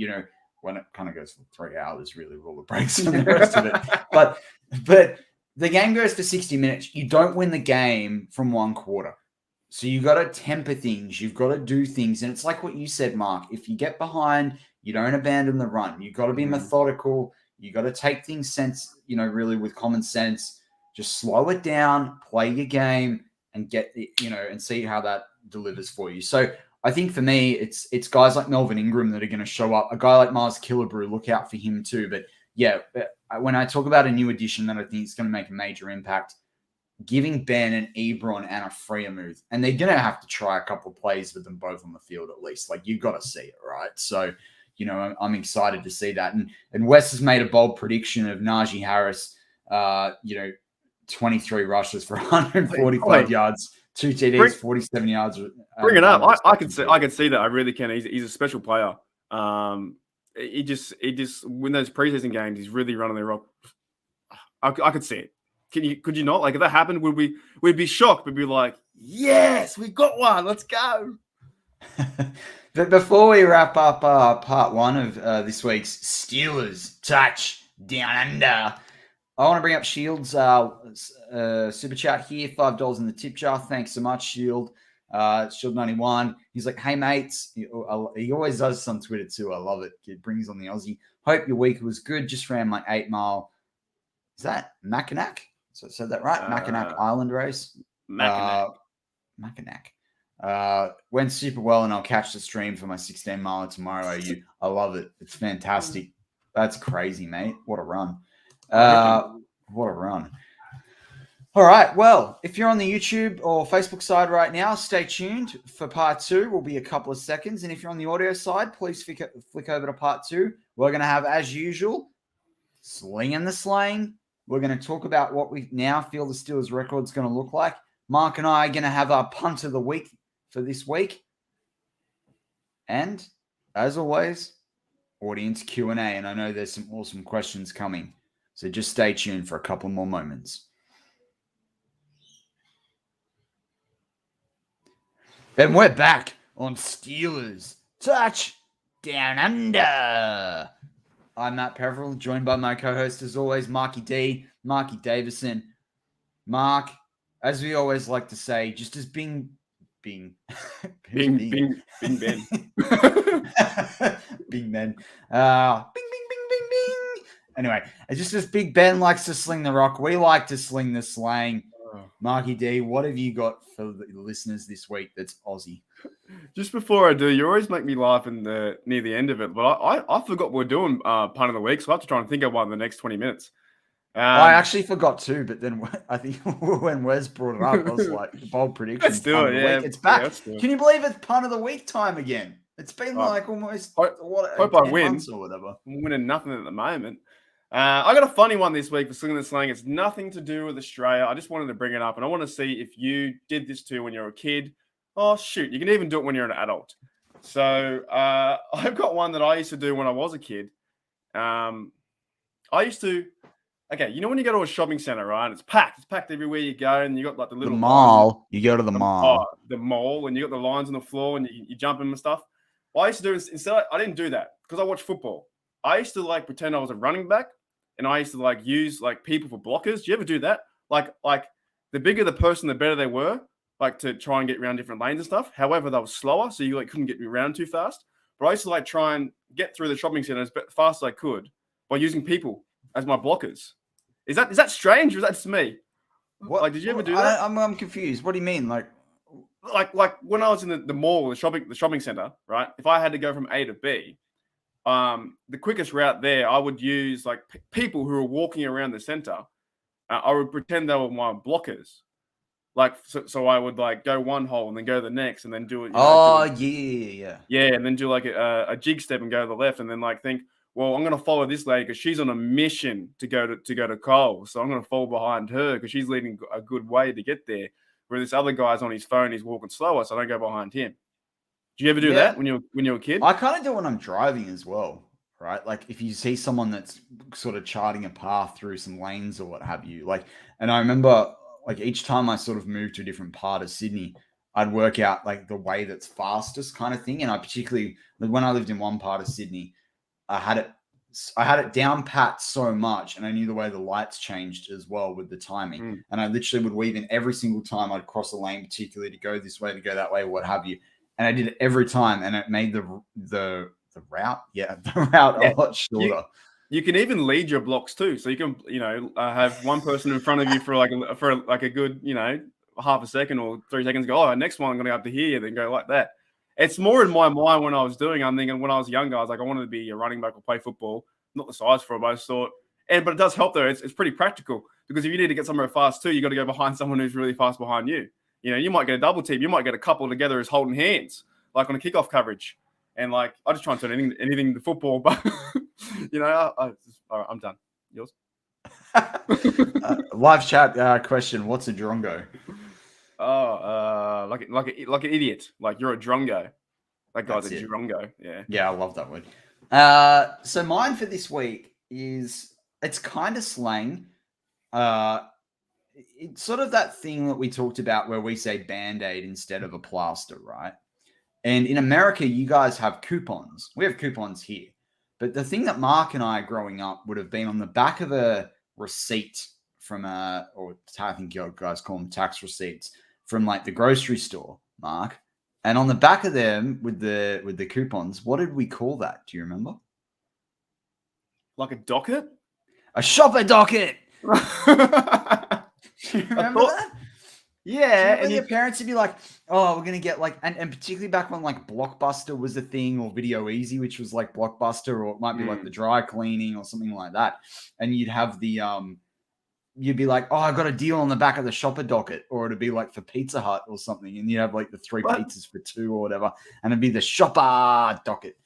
when it kind of goes for 3 hours, really, with all the breaks and the rest of it. But the game goes for 60 minutes. You don't win the game from one quarter. So you got to temper things. You've got to do things. And it's like what you said, Mark. If you get behind, you don't abandon the run. You've got to be methodical. You got to take things really with common sense. Just slow it down, play your game, and get and see how that delivers for you. So I think for me, it's guys like Melvin Ingram that are going to show up. A guy like Mars Killebrew, look out for him too. But yeah, when I talk about a new addition that I think is going to make a major impact, giving Ben an Ebron and a Freemuth, and they're going to have to try a couple of plays with them both on the field at least. Like you've got to see it, right? So. I'm excited to see that. And Wes has made a bold prediction of Najee Harris, 23 rushes for 145 yards, 2 TDs, 47 yards. Bring it up. I can see that. I really can. He's a special player. He just when those preseason games, he's really running the rock. I could see it. Could you not? Like if that happened, we'd be shocked. We'd be like, yes, we got one. Let's go. But before we wrap up part 1 of this week's Steelers Touch Down Under, I want to bring up Shield's super chat here, $5 in the tip jar. Thanks so much, Shield. Shield91. He's like, hey, mates. He always does this on Twitter too. I love it. It brings on the Aussie. Hope your week was good. Just ran my 8-mile. Is that Mackinac? So I said that right? Mackinac Island race? Mackinac. Went super well, and I'll catch the stream for my 16-miler tomorrow. I love it. It's fantastic. That's crazy, mate. What a run. What a run. All right. Well, if you're on the YouTube or Facebook side right now, stay tuned for part 2. Will be a couple of seconds. And if you're on the audio side, please flick over to part 2. We're going to have, as usual, Slinging the Slang. We're going to talk about what we now feel the Steelers record is going to look like. Mark and I are going to have our punt of the week for this week. And as always, audience Q&A. And I know there's some awesome questions coming. So just stay tuned for a couple more moments. And we're back on Steelers Touch Down Under. I'm Matt Peverell, joined by my co-host, as always, Marky Davison. Mark, as we always like to say, just as Bing Ben. Bing, bing, bing, bing. Anyway, it's just as Big Ben likes to sling the rock, we like to sling the slang. Marky D, what have you got for the listeners this week that's Aussie? Just before I do, you always make me laugh near the end of it, but I forgot we're doing punt of the week, so I have to try and think of one in the next 20 minutes. I actually forgot too, but then I think when Wes brought it up, I was like, bold prediction. Let's do it, yeah. It's back. Yeah, can you believe it's punt of the week time again? It's been like almost hope I win or whatever. I'm winning nothing at the moment. I got a funny one this week for Slinging the Slang. It's nothing to do with Australia. I just wanted to bring it up, and I want to see if you did this too when you were a kid. Oh, shoot. You can even do it when you're an adult. So I've got one that I used to do when I was a kid. I used to... Okay, you know when you go to a shopping center, right? And it's packed. It's packed everywhere you go, and you got like the little... The mall. You go to the mall. The mall, and you got the lines on the floor, and you jump in and stuff. What I used to do is, instead, I didn't do that because I watched football. I used to like pretend I was a running back, and I used to like use like people for blockers. Do you ever do that? Like the bigger the person, the better they were, like to try and get around different lanes and stuff. However, they were slower, so you like couldn't get around too fast. But I used to like try and get through the shopping center as fast as I could by using people as my blockers. Is that strange, or is that just me? What? Like, did you ever do that? I'm confused. What do you mean? Like when I was in the mall, the shopping center, right? If I had to go from A to B, the quickest route there, I would use like people who were walking around the center. I would pretend they were my blockers. Like, so I would like go one hole and then go the next and then do it. Yeah. Yeah, and then do like a jig step and go to the left and then like think, well, I'm going to follow this lady because she's on a mission to go to Cole. So I'm going to fall behind her because she's leading a good way to get there. Where this other guy's on his phone, he's walking slower, so I don't go behind him. Do you ever do that when you were a kid? I kind of do when I'm driving as well, right? Like if you see someone that's sort of charting a path through some lanes or what have you. Like, and I remember like each time I sort of moved to a different part of Sydney, I'd work out like the way that's fastest kind of thing. And I particularly, when I lived in one part of Sydney, I had it down pat so much, and I knew the way the lights changed as well with the timing. And I literally would weave in every single time I'd cross a lane, particularly to go this way, to go that way, or what have you. And I did it every time, and it made the route, a lot shorter. You can even lead your blocks too, so you can have one person in front of you for a good half a second or 3 seconds. Go, oh, next one I'm going to go up to here, then go like that. It's more in my mind when I was doing. I'm thinking when I was younger, I was like, I wanted to be a running back or play football. Not the size for it, but I just thought. But it does help though. It's pretty practical because if you need to get somewhere fast too, you got to go behind someone who's really fast behind you. You might get a double team. You might get a couple together as holding hands, like on a kickoff coverage. And like, I just try and turn anything to football, but I'm done. Yours? Live chat question: what's a drongo? Oh, like an idiot. Like you're a drongo. That guy's a drongo. Yeah. Yeah, I love that word. So mine for this week it's kind of slang. It's sort of that thing that we talked about where we say Band-Aid instead of a plaster, right? And in America, you guys have coupons. We have coupons here. But the thing that Mark and I growing up would have been on the back of a receipt from or I think you guys call them tax receipts, from like the grocery store, Mark. And on the back of them with the coupons, what did we call that? Do you remember? Like a docket? A shopper docket. Do you remember that? Yeah, and your parents would be like, "Oh, we're gonna get like," and particularly back when like Blockbuster was a thing, or Video Easy, which was like Blockbuster, or it might be like the dry cleaning or something like that. And you'd have the you'd be like, "Oh, I got a deal on the back of the shopper docket," or it'd be like for Pizza Hut or something, and you'd have like the 3 pizzas for 2 or whatever, and it'd be the shopper docket.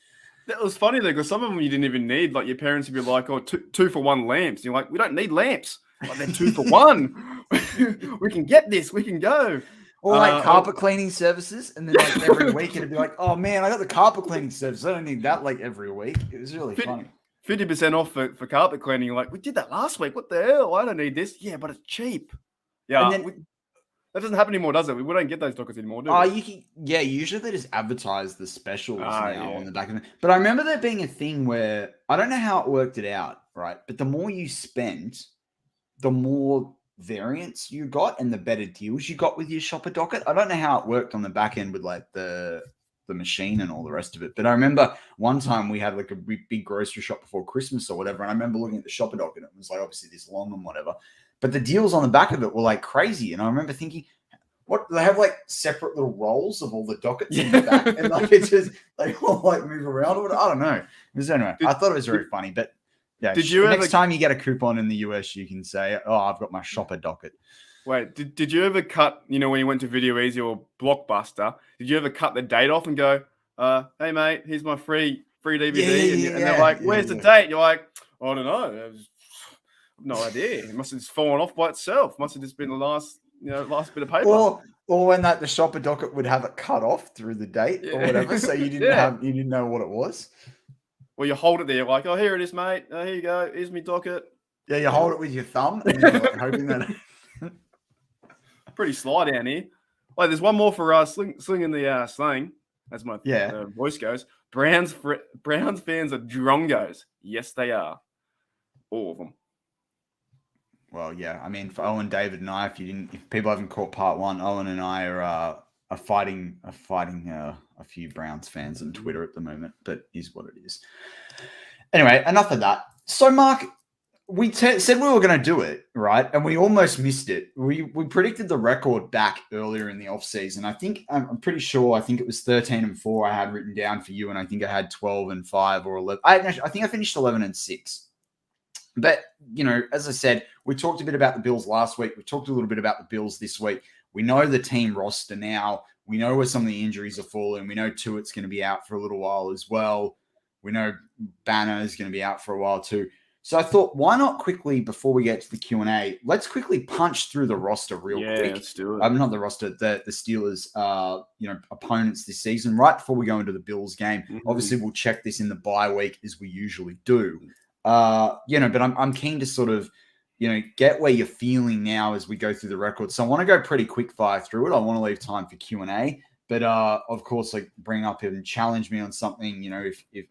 That was funny though, because some of them you didn't even need. Like your parents would be like, "Oh, two for one lamps." And you're like, "We don't need lamps. Like they're 2 for 1. We can get this. We can go." Or like carpet cleaning services, and then like every week it'd be like, "Oh man, I got the carpet cleaning service. I don't need that like every week." It was really funny. 50% off for carpet cleaning. You're like, we did that last week. What the hell? I don't need this. Yeah, but it's cheap. Yeah, that doesn't happen anymore, does it? We don't get those dockets anymore, do we? Usually they just advertise the specials now on the back of it. But I remember there being a thing where I don't know how it worked it out, right? But the more you spent, the more variants you got and the better deals you got with your shopper docket. I don't know how it worked on the back end with like the machine and all the rest of it. But I remember one time we had like a big grocery shop before Christmas or whatever. And I remember looking at the shopper docket and it was like obviously this long and whatever. But the deals on the back of it were like crazy. And I remember thinking, what, they have like separate little rolls of all the dockets in the back, and like it's just they all like move around. I don't know. Anyway, I thought it was very funny. But yeah, next time you get a coupon in the US, you can say, "Oh, I've got my shopper docket." Wait, did you ever cut? You know, when you went to Video Easy or Blockbuster, did you ever cut the date off and go, "Hey mate, here's my free DVD," and they're like, "Where's the date?" You're like, "I don't know. No idea. It must have just fallen off by itself. Must have just been the last bit of paper." Or when the shopper docket would have it cut off through the date or whatever, so you didn't know what it was. Well, you hold it there, like, "Oh, here it is, mate. Here you go. Here's my docket." Yeah, you hold it with your thumb, and you're like hoping that. Pretty sly down here. Wait, there's one more for slinging the slang, as my voice goes. Browns fans are drongos. Yes, they are. All of them. Well, yeah. I mean, for Owen, David, and I, if people haven't caught part one, Owen and I are fighting a few Browns fans on Twitter at the moment, but is what it is. Anyway, enough of that. So, Mark, we said we were going to do it, right? And we almost missed it. We predicted the record back earlier in the off season. I'm pretty sure. I think it was 13-4. I had written down for you, and I think I had 12-5 or 11. I think I finished 11-6. But, as I said, we talked a bit about the Bills last week. We talked a little bit about the Bills this week. We know the team roster now. We know where some of the injuries are falling. We know Tuitt's going to be out for a little while as well. We know Banner is going to be out for a while too. So I thought, why not quickly, before we get to the Q&A, let's quickly punch through the roster real quick. Let's do it. Not the roster, the Steelers, opponents this season, right before we go into the Bills game. Mm-hmm. Obviously, we'll check this in the bye week as we usually do. But I'm keen to sort of, get where you're feeling now as we go through the record. So I want to go pretty quick fire through it. I want to leave time for Q&A, but of course, like bring up and challenge me on something, if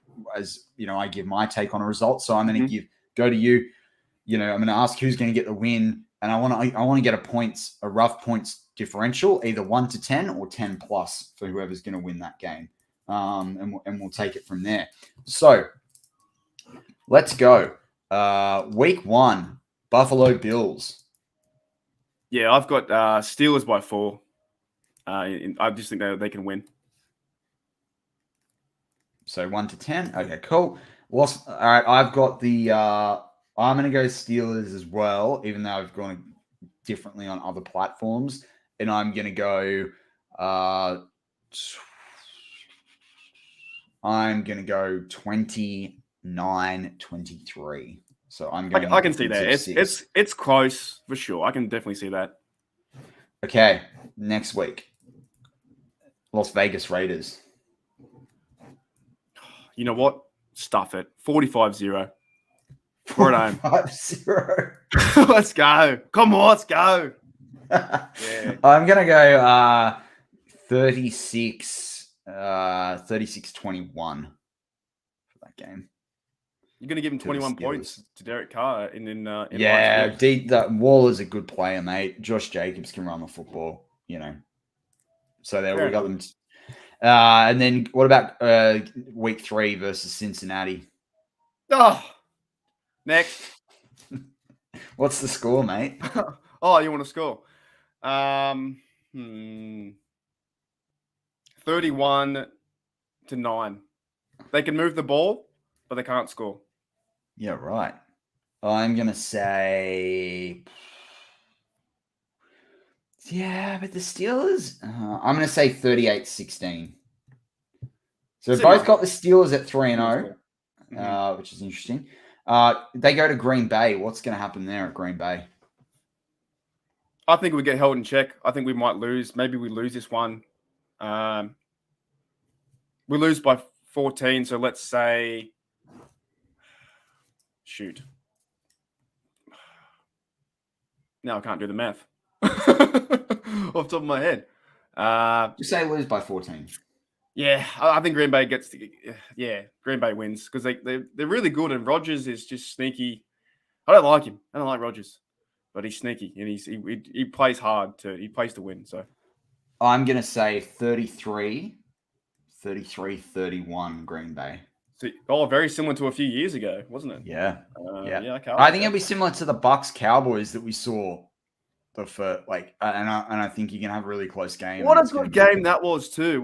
I give my take on a result. So I'm going to go to you, I'm going to ask who's going to get the win. And I want to get a rough points differential, either 1 to 10 or 10 plus for whoever's going to win that game. And we'll take it from there. So let's go. Week 1, Buffalo Bills. Yeah, I've got Steelers by 4. I just think they can win. So 1 to 10. Okay, cool. All right, I've got I'm going to go Steelers as well, even though I've gone differently on other platforms. And I'm going to go 29-23. So I'm going. I can see that. It's close for sure. I can definitely see that. Okay, next week, Las Vegas Raiders. You know what? Stuff it. 45-0. We're at home. 5-0. Let's go. Come on, let's go. Yeah. I'm going to go 36-21 for that game. You're going to give him 21 points to Derek Carr in Waller's a good player, mate. Josh Jacobs can run the football, So there we got them. And then what about week 3 versus Cincinnati? Oh, next. What's the score, mate? Oh, you want to score? 31-9. They can move the ball, but they can't score. Yeah, right. I'm going to say... Yeah, but the Steelers... I'm going to say 38-16. So both got the Steelers at 3-0, which is interesting. They go to Green Bay. What's going to happen there at Green Bay? I think we get held in check. I think we might lose. Maybe we lose this one. We lose by 14. So let's say, shoot. Now I can't do the math off the top of my head. Just say lose by 14. Yeah, I think Green Bay gets. Green Bay wins because they're really good, and Rodgers is just sneaky. I don't like him. I don't like Rodgers, but he's sneaky and he plays hard he plays to win. So I'm gonna say 33-31 Green Bay. So, very similar to a few years ago, wasn't it? Yeah. Okay, I think it'll be similar to the Bucks Cowboys that we saw. And I think you can have a really close game. What a good game that was too.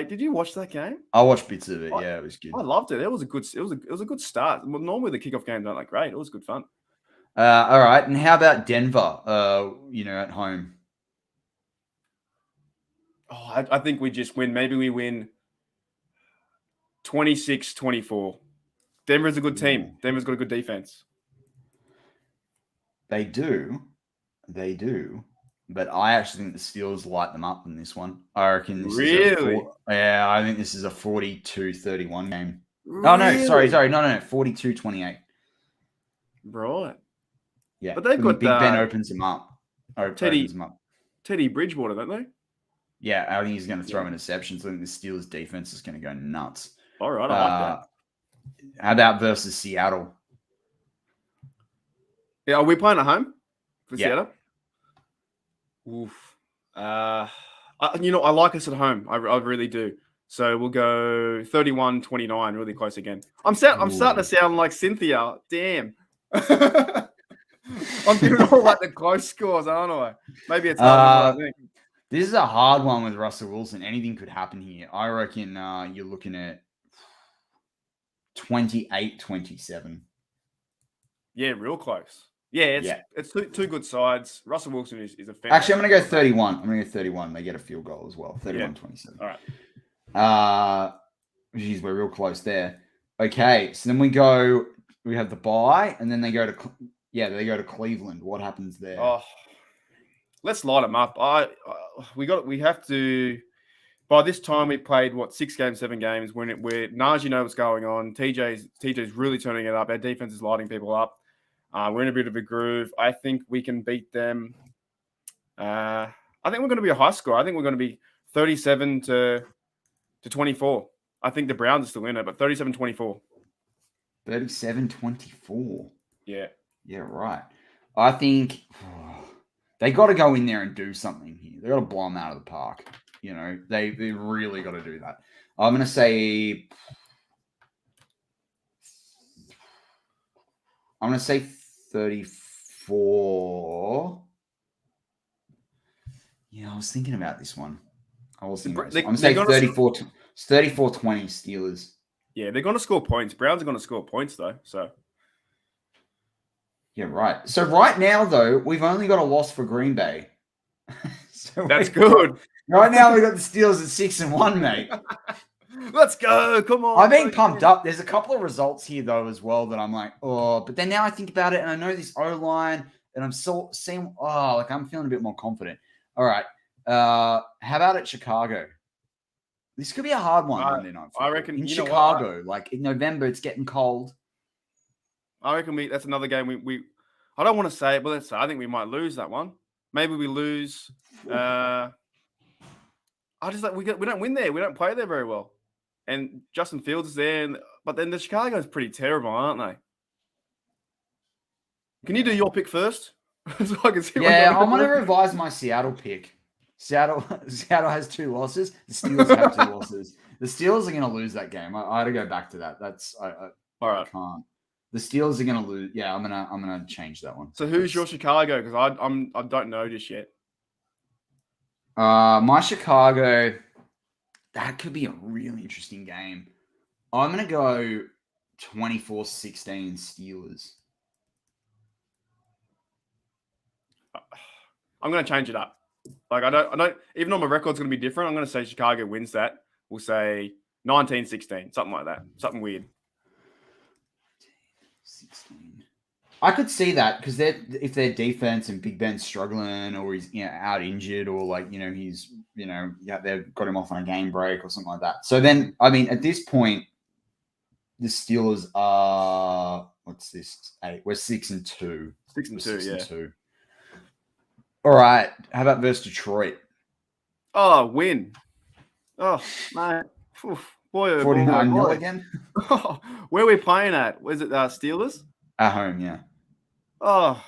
Did you watch that game? I watched bits of it. Yeah, it was good. I loved it. It was a good start. Well, normally the kickoff games aren't like great. It was good fun. All right. And how about Denver? At home. Oh, I think we just win. Maybe we win 26-24. Denver's a good team. Denver's got a good defense. They do. But I actually think the Steelers light them up in this one. I reckon this really? I think this is a 42-31 game. Really? Oh, no. Sorry. No. 42-28. Right. Yeah. But they've got Big Ben opens them up. Teddy Bridgewater, don't they? Yeah, I think he's going to throw interceptions. I think the Steelers defense is going to go nuts. All right, I like that. How about versus Seattle? Yeah, are we playing at home for Seattle? Oof. I like us at home. I really do. So we'll go 31-29, really close again. I'm starting to sound like Cynthia. Damn. I'm doing all like the close scores, aren't I? Maybe it's hard than what I think. This is a hard one with Russell Wilson. Anything could happen here. I reckon you're looking at 28-27. Yeah, real close. Yeah, it's two good sides. Russell Wilson is a fan. Actually, I'm going to go 31. They get a field goal as well. 31-27. All right. Geez, we're real close there. Okay, so then we have the bye, and then they go to Cleveland. What happens there? Oh, let's light them up. We have to. By this time, we played 6 games, 7 games. Where Najee knows what's going on. TJ's really turning it up. Our defense is lighting people up. We're in a bit of a groove. I think we can beat them. I think we're going to be a high score. I think we're going to be 37-24. I think the Browns are still in it, but 37-24. 37-24. Yeah. Yeah, right. I think they got to go in there and do something here. They got to blow them out of the park. They really got to do that. I'm going to say 34. Yeah, I was thinking about this one. I'm going to say 34-20 Steelers. Yeah, they're going to score points. Browns are going to score points, though. So. Yeah, right. So right now, though, we've only got a loss for Green Bay. That's good. Right now, we've got the Steelers at 6-1, mate. Let's go. Come on. I've been pumped up. There's a couple of results here, though, as well, that I'm like, oh. But then now I think about it, and I know this O-line, and I'm feeling a bit more confident. All right. How about at Chicago? This could be a hard one Monday night. I reckon in Chicago, in November, it's getting cold. I reckon that's another game we I don't want to say it, but I think we might lose that one. Maybe we lose. We don't win there. We don't play there very well. And Justin Fields is there, but then the Chicago's pretty terrible, aren't they? Can you do your pick first? So I can see. Yeah, I'm going to revise my Seattle pick. Seattle has 2 losses. The Steelers have 2 losses. The Steelers are going to lose that game. I had to go back to that. All right. I can't. The Steelers are going to lose. Yeah, I'm gonna change that one. So who's your Chicago? Because I don't know this yet. My Chicago, that could be a really interesting game. I'm gonna go 24-16 Steelers. I'm gonna change it up. I don't. Even though my record's gonna be different, I'm gonna say Chicago wins that. We'll say 19-16, something like that. Something weird. 16. I could see that because if their defense and Big Ben's struggling or he's out injured or he's they've got him off on a game break or something like that. So then at this point, the Steelers are what's this? 8. We're 6-2. 6-2. All right. How about versus Detroit? Oh, win. Oh, man. Boy, 49-0 again. Where are we playing at? Was it Steelers? At home, yeah. Oh,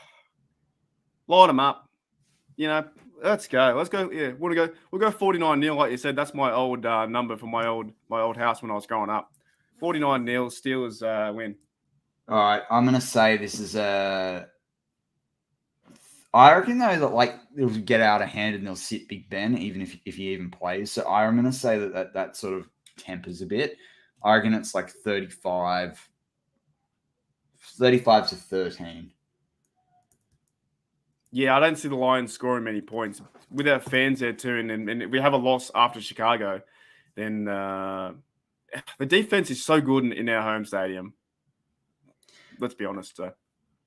line them up. Let's go. Let's go. Yeah, we'll go 49-0, like you said. That's my old number for my old house when I was growing up. 49-0, Steelers win. All right, I'm gonna say this is I reckon though that it'll get out of hand and they'll sit Big Ben even if he even plays. So I'm gonna say that sort of tempers a bit. I reckon it's 35 to 13. Yeah, I don't see the Lions scoring many points. With our fans there too, and if we have a loss after Chicago, then the defense is so good in our home stadium. Let's be honest.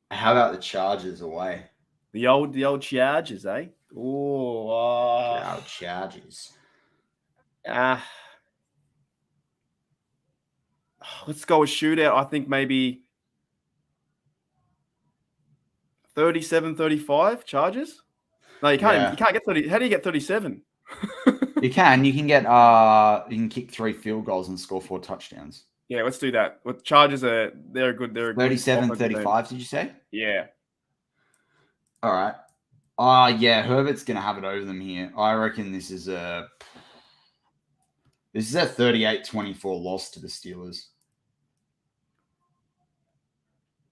How about the Chargers away? The old Chargers, eh? Oh, Chargers. Let's go a shootout. I think maybe 37-35 Chargers. No, you can't. Yeah. You can't get 30. How do you get 37? You can. You can get. You can kick 3 field goals and score 4 touchdowns. Yeah, let's do that. With Chargers, they're good. They're 37-35. Did you say? Yeah. All right. Yeah. Herbert's gonna have it over them here. I reckon this is a 38-24 loss to the Steelers.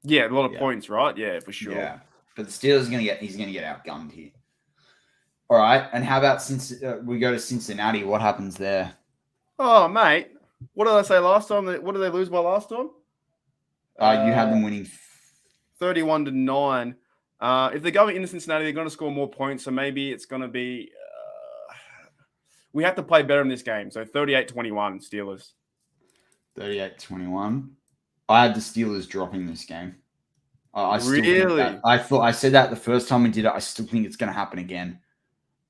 Yeah, a lot of points, right? Yeah, for sure. Yeah, but the Steelers he's gonna get outgunned here. All right, and how about since we go to Cincinnati? What happens there? Oh, mate, what did I say last time? What did they lose by last time? You had them winning 31-9. If they're going into Cincinnati, they're going to score more points. So maybe it's going to be. We have to play better in this game. So 38-21 Steelers. 38-21. I had the Steelers dropping this game. I still really? I said that the first time we did it. I still think it's going to happen again.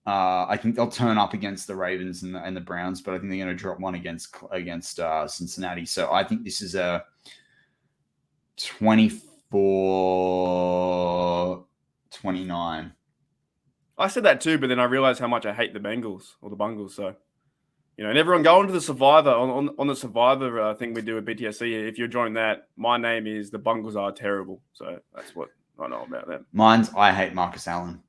I think they'll turn up against the Ravens and the Browns, but I think they're going to drop one against Cincinnati. So I think this is a 24-29. I said that too, but then I realized how much I hate the Bengals or the Bungles. So, and everyone go into the Survivor on the Survivor thing we do at BTSC. If you're joining that, my name is the Bungles are terrible. So that's what I know about them. Mine's I hate Marcus Allen.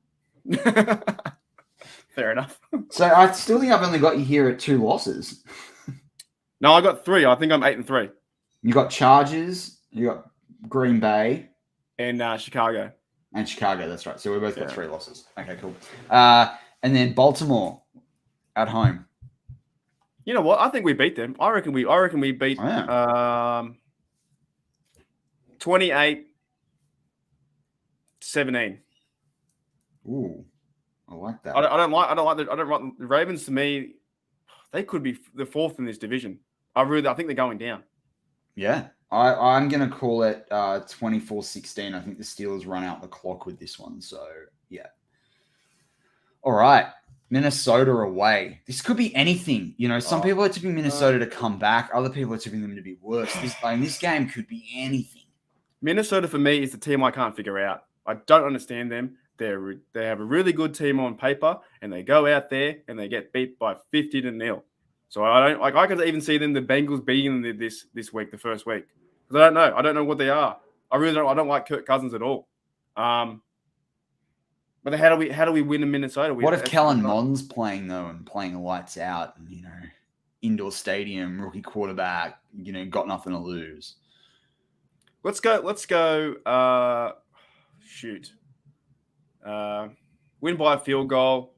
Fair enough. So I still think I've only got you here at 2 losses. No, I got 3. I think I'm 8-3. You got Chargers. You got Green Bay and Chicago. And Chicago, that's right. So we both got 3 losses. Okay, cool. And then Baltimore at home. You know what? I think we beat them. I reckon we beat 28-17. Ooh, I like that. I don't like the Ravens. To me, they could be the 4th in this division. I think they're going down. Yeah. I'm going to call it 24-16. I think the Steelers run out the clock with this one. So, yeah. All right. Minnesota away. This could be anything. Some people are tipping Minnesota to come back. Other people are tipping them to be worse. This game could be anything. Minnesota, for me, is the team I can't figure out. I don't understand them. They have a really good team on paper, and they go out there and they get beat by 50-0. So I could even see them, the Bengals, beating them this week, the first week. Because I don't know. I don't know what they are. I don't like Kirk Cousins at all. But how do we win in Minnesota? What if Kellen Mond's playing though and playing lights out and indoor stadium, rookie quarterback, got nothing to lose? Let's go. Shoot. Win by a field goal,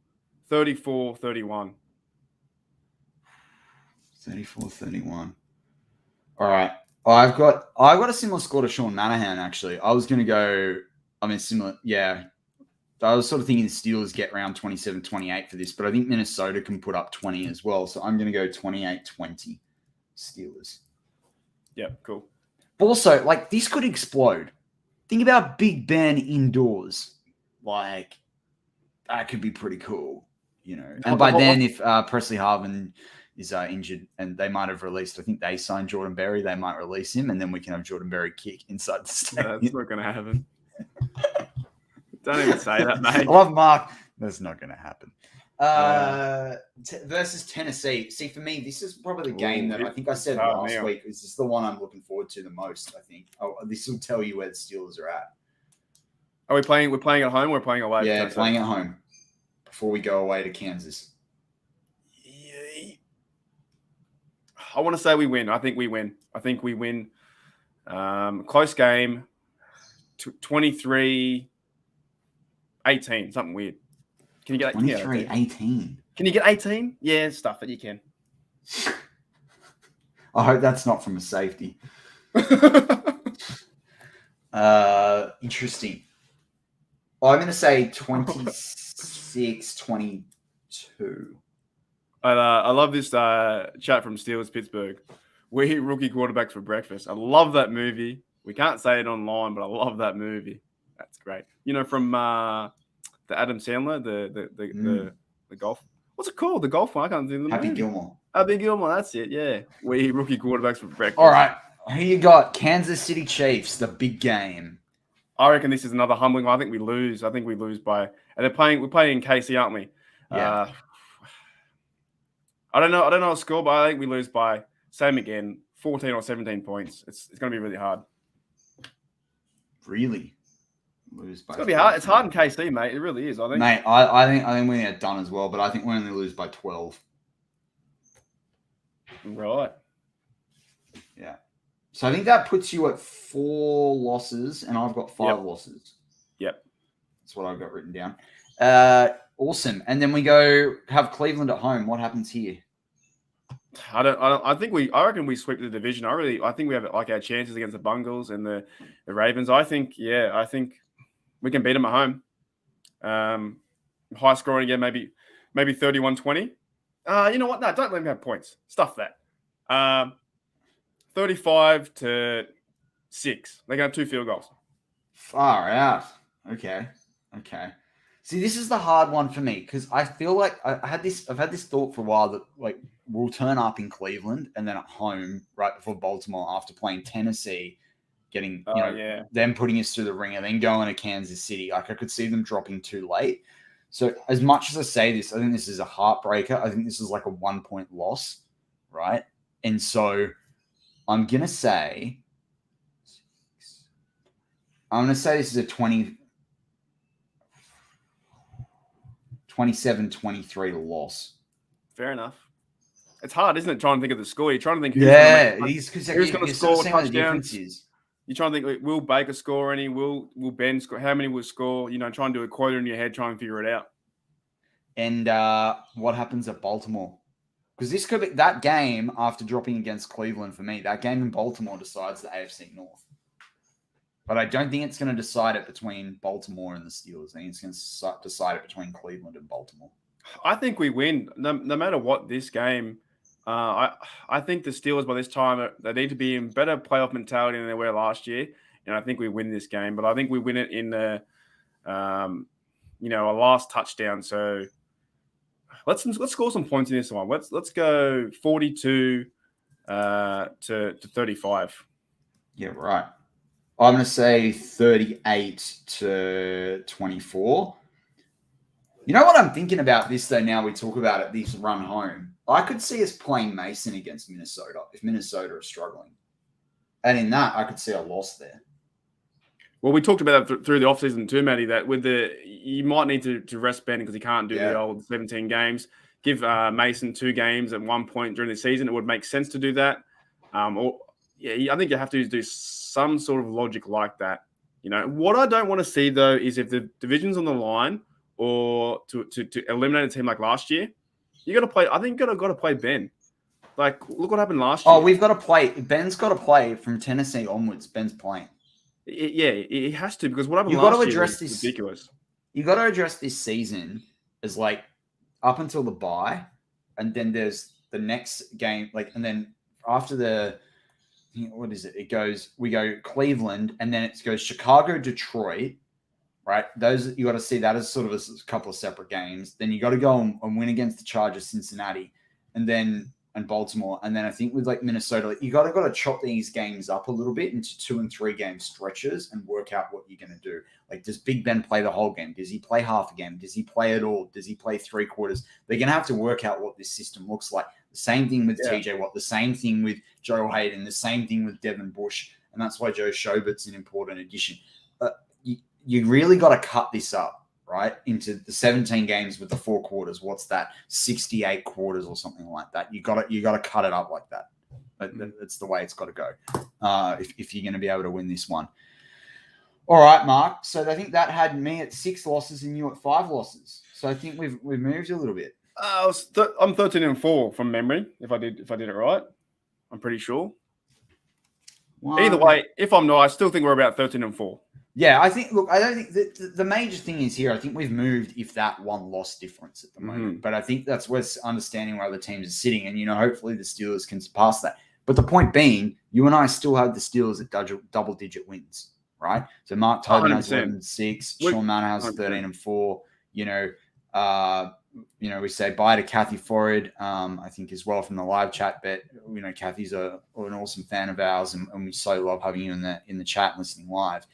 34-31. 34-31. All right. I've got a similar score to Sean Manahan, actually. I was going to go, similar. Yeah. I was sort of thinking the Steelers get around 27-28 for this, but I think Minnesota can put up 20 as well. So I'm going to go 28-20. Steelers. Yep, cool. But also, like, this could explode. Think about Big Ben indoors. Like, that could be pretty cool, you know. And by then, if Presley Harvin is injured, and they might have released, I think they signed Jordan Berry, they might release him, and then we can have Jordan Berry kick inside the stadium. No, that's not going to happen. Don't even say that, mate. I love Mark. That's not going to happen. Versus Tennessee. See, for me, this is probably the game that I think I said last week. Is this the one I'm looking forward to the most? I think. Oh, this will tell you where the Steelers are at. Are we playing? We're playing at home. We're playing away. Yeah, playing at home before we go away to Kansas. I want to say we win. I think we win. Close game. 23-18. Something weird. Can you get 23-18? Can you get 18? Yeah, stuff it. You can. I hope that's not from a safety. Interesting. I'm going to say 26-22. I love this chat from Steelers Pittsburgh. We eat rookie quarterbacks for breakfast. I love that movie. We can't say it online, but I love that movie. That's great. You know, from the Adam Sandler, the golf. What's it called? The golf one? I can't think of the Happy movie. Gilmore. Happy Gilmore. That's it. Yeah. We eat rookie quarterbacks for breakfast. All right. Here you got Kansas City Chiefs, the big game. I reckon this is another humbling one. I think we lose. By, and we're playing in KC, aren't we? Yeah. I don't know a score, but I think we lose by, same again, 14 or 17 points. It's going to be really hard. Really? Lose by it's going to be hard. It's hard in KC, mate. It really is, I think. Mate, I think we get done as well, but I think we only lose by 12. Right. Yeah. So I think that puts you at 4 losses, and I've got 5 losses. Yep. That's what I've got written down. Awesome. And then we go have Cleveland at home. What happens here? I reckon we sweep the division. I think we have like our chances against the Bungles and the Ravens. I think we can beat them at home. High scoring again, maybe 31-20. You know what? No, don't let them have points. Stuff that. 35-6. They're going to have 2 field goals. Far out. Okay. See, this is the hard one for me because I feel like I've had this thought for a while that like we'll turn up in Cleveland and then at home right before Baltimore after playing Tennessee, getting them putting us through the ringer, then going to Kansas City. Like I could see them dropping too late. So as much as I say this, I think this is a heartbreaker. I think this is like a 1-point loss, right? And so I'm gonna say this is a 27-23 loss. Fair enough. It's hard, isn't it? Trying to think of the score. You're trying to think who's it is because who's going to score touchdowns. You're trying to think, will Baker score any? Will Ben score? How many will score? You know, try and do a quota in your head, try and figure it out. And what happens at Baltimore? Because this could be that game after dropping against Cleveland for me. That game in Baltimore decides the AFC North. But I don't think it's going to decide it between Baltimore and the Steelers. I think it's going to decide it between Cleveland and Baltimore. I think we win. No matter what this game, I think the Steelers by this time, they need to be in better playoff mentality than they were last year. And I think we win this game. But I think we win it in a last touchdown. So let's score some points in this one. Let's go 42 to 35. Yeah, right. I'm going to say 38-24. You know what I'm thinking about this, though, now we talk about it, this run home? I could see us playing Mason against Minnesota if Minnesota are struggling. And in that, I could see a loss there. Well, we talked about that through the offseason too, Matty, that you might need to rest Ben because he can't do the old 17 games. Give Mason 2 games at one point during the season. It would make sense to do that. I think you have to do some sort of logic like that. You know, what I don't want to see though is if the division's on the line or to eliminate a team like last year, you got to play. I think you got to play Ben. Like, look what happened last year. Oh, we've got to play. Ben's got to play from Tennessee onwards. Ben's playing. He has to because what happened last year was ridiculous. You got to address this season as like up until the bye, and then there's the next game, and then after the what is it? We go Cleveland, and then it goes Chicago, Detroit. Right, those you got to see that as sort of a couple of separate games. Then you got to go and win against the Chargers, Cincinnati, and Baltimore, and then I think with like Minnesota, like, you got to chop these games up a little bit into 2 and 3 game stretches and work out what you're going to do. Like, does Big Ben play the whole game? Does he play half a game? Does he play at all? Does he play 3/4? They're going to have to work out what this system looks like. The same thing with TJ Watt, the same thing with Joe Hayden, the same thing with Devin Bush, and that's why Joe Schobert's an important addition. You really got to cut this up, right, into the 17 games with the 4 quarters. What's that? 68 quarters or something like that. You got to cut it up like that. That's the way it's got to go if you're going to be able to win this one. All right, Mark. So I think that had me at 6 losses and you at 5 losses. So I think we've moved a little bit. I'm 13-4 from memory. If I did it right, I'm pretty sure. Either way, if I'm not, I still think we're about 13-4. Yeah, I think. Look, I don't think the major thing is here. I think we've moved if that 1 loss difference at the moment, but I think that's where understanding where the teams are sitting, and hopefully the Steelers can surpass that. But the point being, you and I still have the Steelers at double-digit wins, right? So Mark Tobin has 11-6, Sean Manor has 13-4. We say bye to Kathy Forrid, I think as well from the live chat. But Kathy's an awesome fan of ours, and we so love having you in the chat and listening live.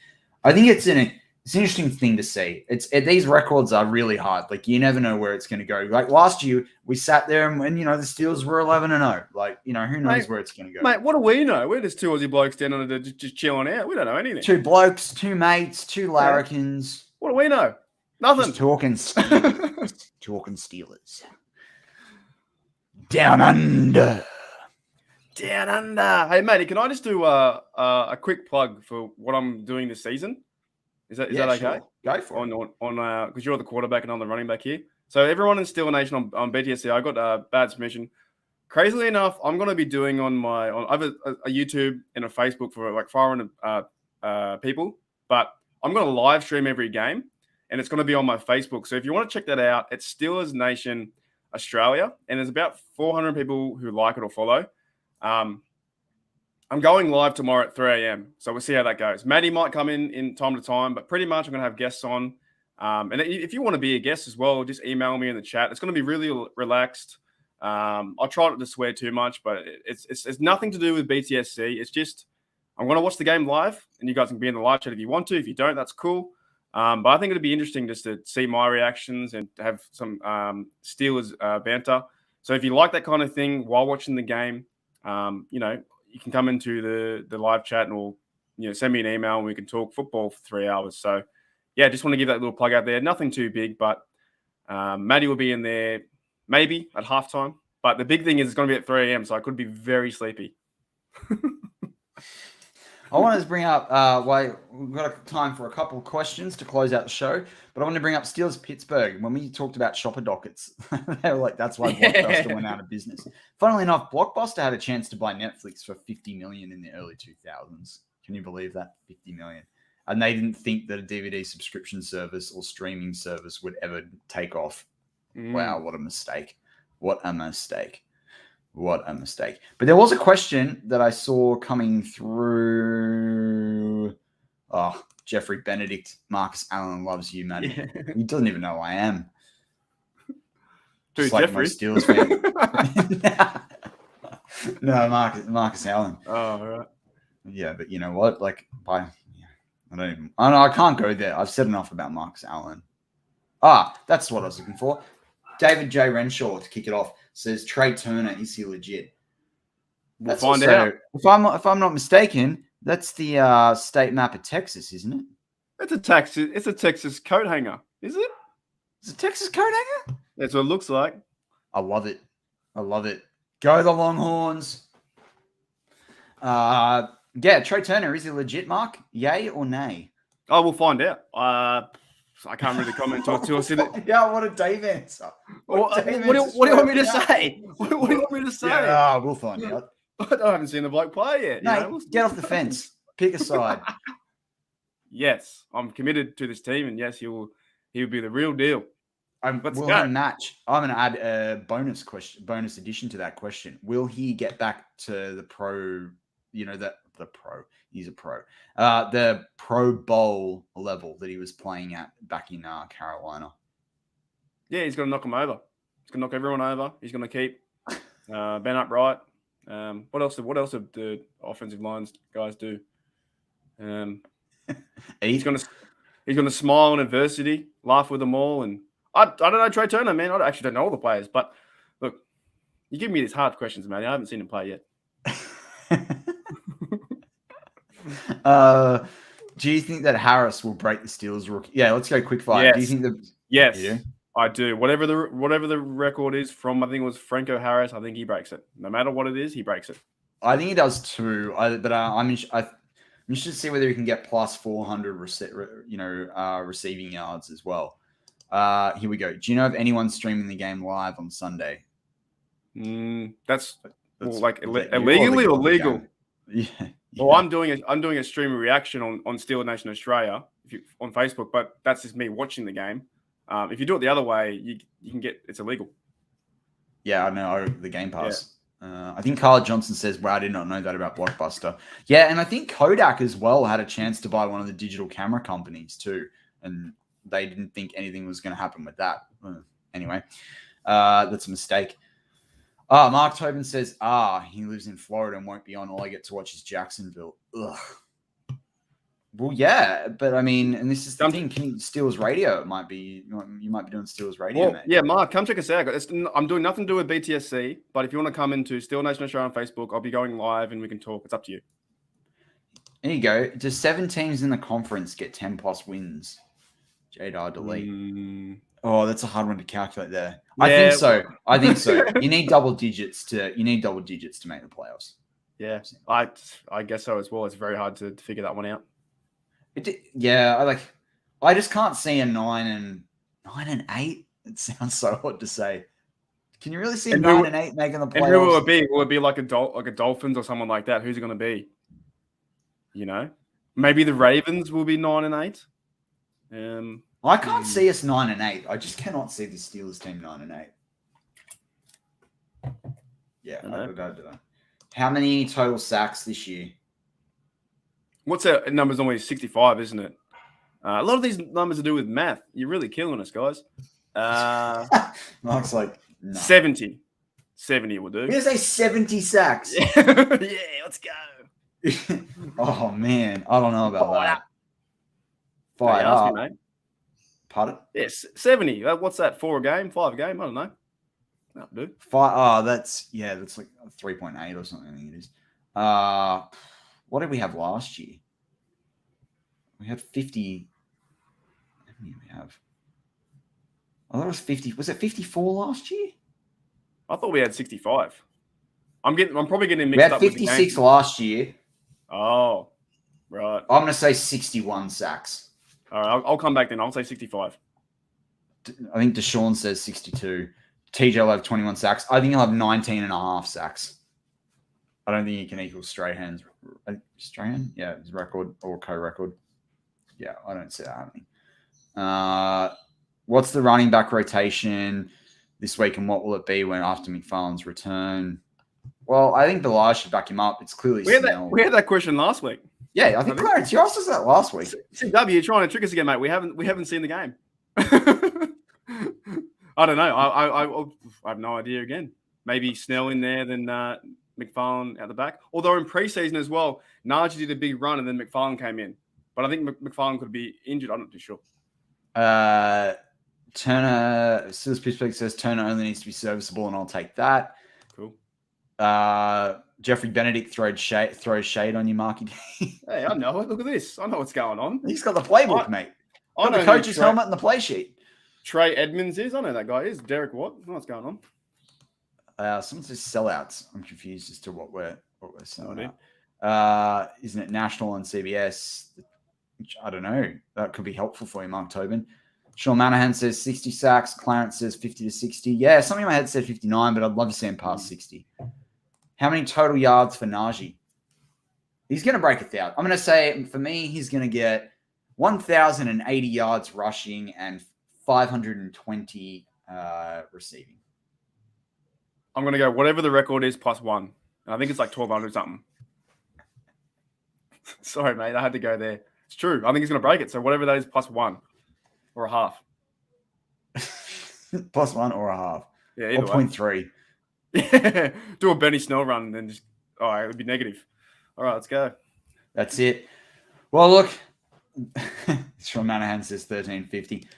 I think it's an interesting thing to see. These records are really hard. Like, you never know where it's going to go. Like last year, we sat there and the Steelers were 11-0. Like, who knows where it's going to go? Mate, what do we know? We're just 2 Aussie blokes down under just chilling out. We don't know anything. 2 blokes, 2 mates, 2 larrikins. What do we know? Nothing. Just talking Steelers. Talking Steelers. Down under. Down under. Hey, Matty, can I just do a quick plug for what I'm doing this season? Is that okay? Sure. Go for it. On because you're the quarterback and I'm the running back here. So everyone in Steeler Nation on BTSC, I got bad submission. Crazily enough, I'm going to be doing I have a YouTube and a Facebook for like 500 people, but I'm going to live stream every game, and it's going to be on my Facebook. So if you want to check that out, it's Steelers Nation Australia, and there's about 400 people who like it or follow. I'm going live tomorrow at 3 a.m. So we'll see how that goes. Matty might come in time to time, but pretty much I'm going to have guests on. And if you want to be a guest as well, just email me in the chat. It's going to be really relaxed. I'll try not to swear too much, but it's nothing to do with BTSC. It's just I'm going to watch the game live, and you guys can be in the live chat if you want to. If you don't, that's cool. But I think it'll be interesting just to see my reactions and to have some Steelers banter. So if you like that kind of thing while watching the game, you can come into the live chat and we'll, send me an email and we can talk football for 3 hours. So, yeah, just want to give that little plug out there. Nothing too big, but Matty will be in there maybe at halftime. But the big thing is it's going to be at 3 a.m., so I could be very sleepy. I wanted to bring up, we've got time for a couple of questions to close out the show, but I want to bring up Steelers Pittsburgh. When we talked about shopper dockets, they were like, that's why Blockbuster went out of business. Funnily enough, Blockbuster had a chance to buy Netflix for $50 million in the early 2000s. Can you believe that? $50 million. And they didn't think that a DVD subscription service or streaming service would ever take off. Wow, what a mistake. What a mistake. What a mistake. But there was a question that I saw coming through. Oh, Jeffrey Benedict. Marcus Allen loves you, Matty. Yeah. He doesn't even know who I am. Dude, like Jeffrey? Steelers fan. No, Marcus Allen. Oh, all right. Yeah, but you know what? Like, I can't go there. I've said enough about Marcus Allen. That's what I was looking for. David J. Renshaw to kick it off says Trey Turner, is he legit? We'll find out. If I'm not mistaken, that's the state map of Texas, isn't it? It's a Texas coat hanger, is it? It's a Texas coat hanger? That's what it looks like. I love it. Go the Longhorns. Trey Turner, is he legit, Mark? Yay or nay? Oh, we'll find out. I can't really comment until I see it. Yeah, what a Dave answer. What do you want me to say? What do you want me to say? Yeah, we'll find out. I haven't seen the bloke play yet. No, get off the fence. Pick a side. Yes, I'm committed to this team, and yes, he'll be the real deal. We'll have a match. I'm going to add a bonus addition to that question. Will he get back to the pro? You know the pro. He's a pro. The Pro Bowl level that he was playing at back in Carolina. Yeah, he's going to knock him over. He's going to knock everyone over. He's going to keep Ben upright. What else? What else do the offensive lines guys do? He's going to smile in adversity, laugh with them all, and I don't know Trey Turner, man. I actually don't know all the players, but look, you give me these hard questions, Matty. I haven't seen him play yet. Do you think that Harris will break the Steelers rookie? Yeah, let's go quick fire. Yes. Do you think that? Yes, you do? I do. Whatever the record is from, I think it was Franco Harris. I think he breaks it. No matter what it is, he breaks it. I think he does too. I'm interested to see whether he can get plus 400, receiving yards as well. Here we go. Do you know if anyone's streaming the game live on Sunday? That's like illegally or legal? Yeah. Well, I'm doing a stream reaction on Steel Nation Australia on Facebook, but that's just me watching the game. If you do it the other way, you can get it's illegal. Yeah, I know the Game Pass. Yeah. I think Carl Johnson says, "Wow, I did not know that about Blockbuster." Yeah, and I think Kodak as well had a chance to buy one of the digital camera companies too, and they didn't think anything was going to happen with that. Anyway, that's a mistake. Mark Tobin says, he lives in Florida and won't be on. All I get to watch is Jacksonville. Ugh. Well, yeah, but I mean, and this is the thing. Steelers Radio you might be doing Steelers Radio, mate. Yeah, Mark, come check us out. I'm doing nothing to do with BTSC, but if you want to come into Steel Nation Australia on Facebook, I'll be going live and we can talk. It's up to you. There you go. Does 7 teams in the conference get 10 plus wins? Jadar delete. Oh, that's a hard one to calculate there. Yeah, I think so. You need double digits to make the playoffs. Yeah, I guess so as well. It's very hard to figure that one out. I just can't see a 9 and 8. It sounds so odd to say. Can you really see a 9 and 8 making the playoffs? And who will it be? Will it be like a Dolphins or someone like that? Who's it going to be? You know, maybe the Ravens will be 9 and 8. I can't see us 9 and 8. I just cannot see the Steelers team 9 and 8. Yeah, I don't know. How many total sacks this year? What's that number's always 65, isn't it? A lot of these numbers are to do with math. You're really killing us, guys. Mark's like, no. 70. 70 will do. We're going to say 70 sacks. Yeah, let's go. Oh, man. I don't know about that. Fire up. Me, mate. Pardon? Yes, 70. What's that? 4 a game? 5 a game? I don't know. That'll do. That's like 3.8 or something, I think it is. What did we have last year? We had 50. How many did we have? I thought it was 50. Was it 54 last year? I thought we had 65. I'm probably getting mixed up. We had 56 last year. Oh, right. I'm going to say 61 sacks. All right, I'll come back then. I'll say 65. I think Deshaun says 62. TJ will have 21 sacks. I think he'll have 19 and a half sacks. I don't think he can equal Strahan's. Strahan? Yeah, his record or co-record. Yeah, I don't see that happening. What's the running back rotation this week, and what will it be when after McFarland's return? Well, I think Bilal should back him up. It's clearly we had that question last week. Yeah, I think Clarence, you asked us that last week. CW, you're trying to trick us again, mate. We haven't seen the game. I don't know. I have no idea again. Maybe Snell in there, then McFarland at the back. Although in preseason as well, Najee did a big run and then McFarland came in. But I think McFarland could be injured. I'm not too sure. Turner, Steelers Pittsburgh says Turner only needs to be serviceable, and I'll take that. Cool. Jeffrey Benedict throws shade on you, Marky D. Hey, I know it. Look at this. I know what's going on. He's got the playbook, mate. I know the coach's helmet and the play sheet. Trey Edmonds is. I know that guy is. Derek Watt. I know what's going on. Someone says sellouts. I'm confused as to what we're selling out. Isn't it national on CBS? Which I don't know. That could be helpful for you, Mark Tobin. Sean Manahan says 60 sacks. Clarence says 50 to 60. Yeah, something in my head said 59, but I'd love to see him past 60. How many total yards for Najee? He's going to break 1,000. I'm going to say, for me, he's going to get 1,080 yards rushing and 520 receiving. I'm going to go whatever the record is plus 1. And I think it's like 1,200 something. Sorry, mate. I had to go there. It's true. I think he's going to break it. So whatever that is plus 1 or a half. Plus 1 or a half. Yeah, or 0.3. Yeah. Do a Benny Snell run and then just, it would be negative. All right, let's go. That's it. Well, look, Sean Manahan says 1350.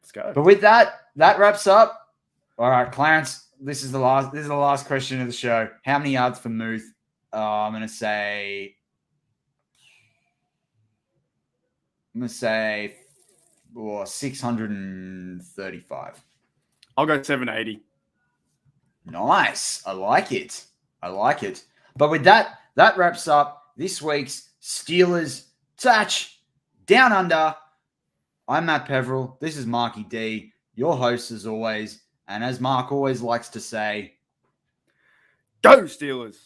Let's go. But with that wraps up. All right, Clarence, this is the last question of the show. How many yards for Muth? I'm going to say 635. I'll go 780. Nice. I like it. But with that wraps up this week's Steelers Touch Down Under. I'm Matt Peverell. This is Marky D, your host as always. And as Mark always likes to say, go Steelers.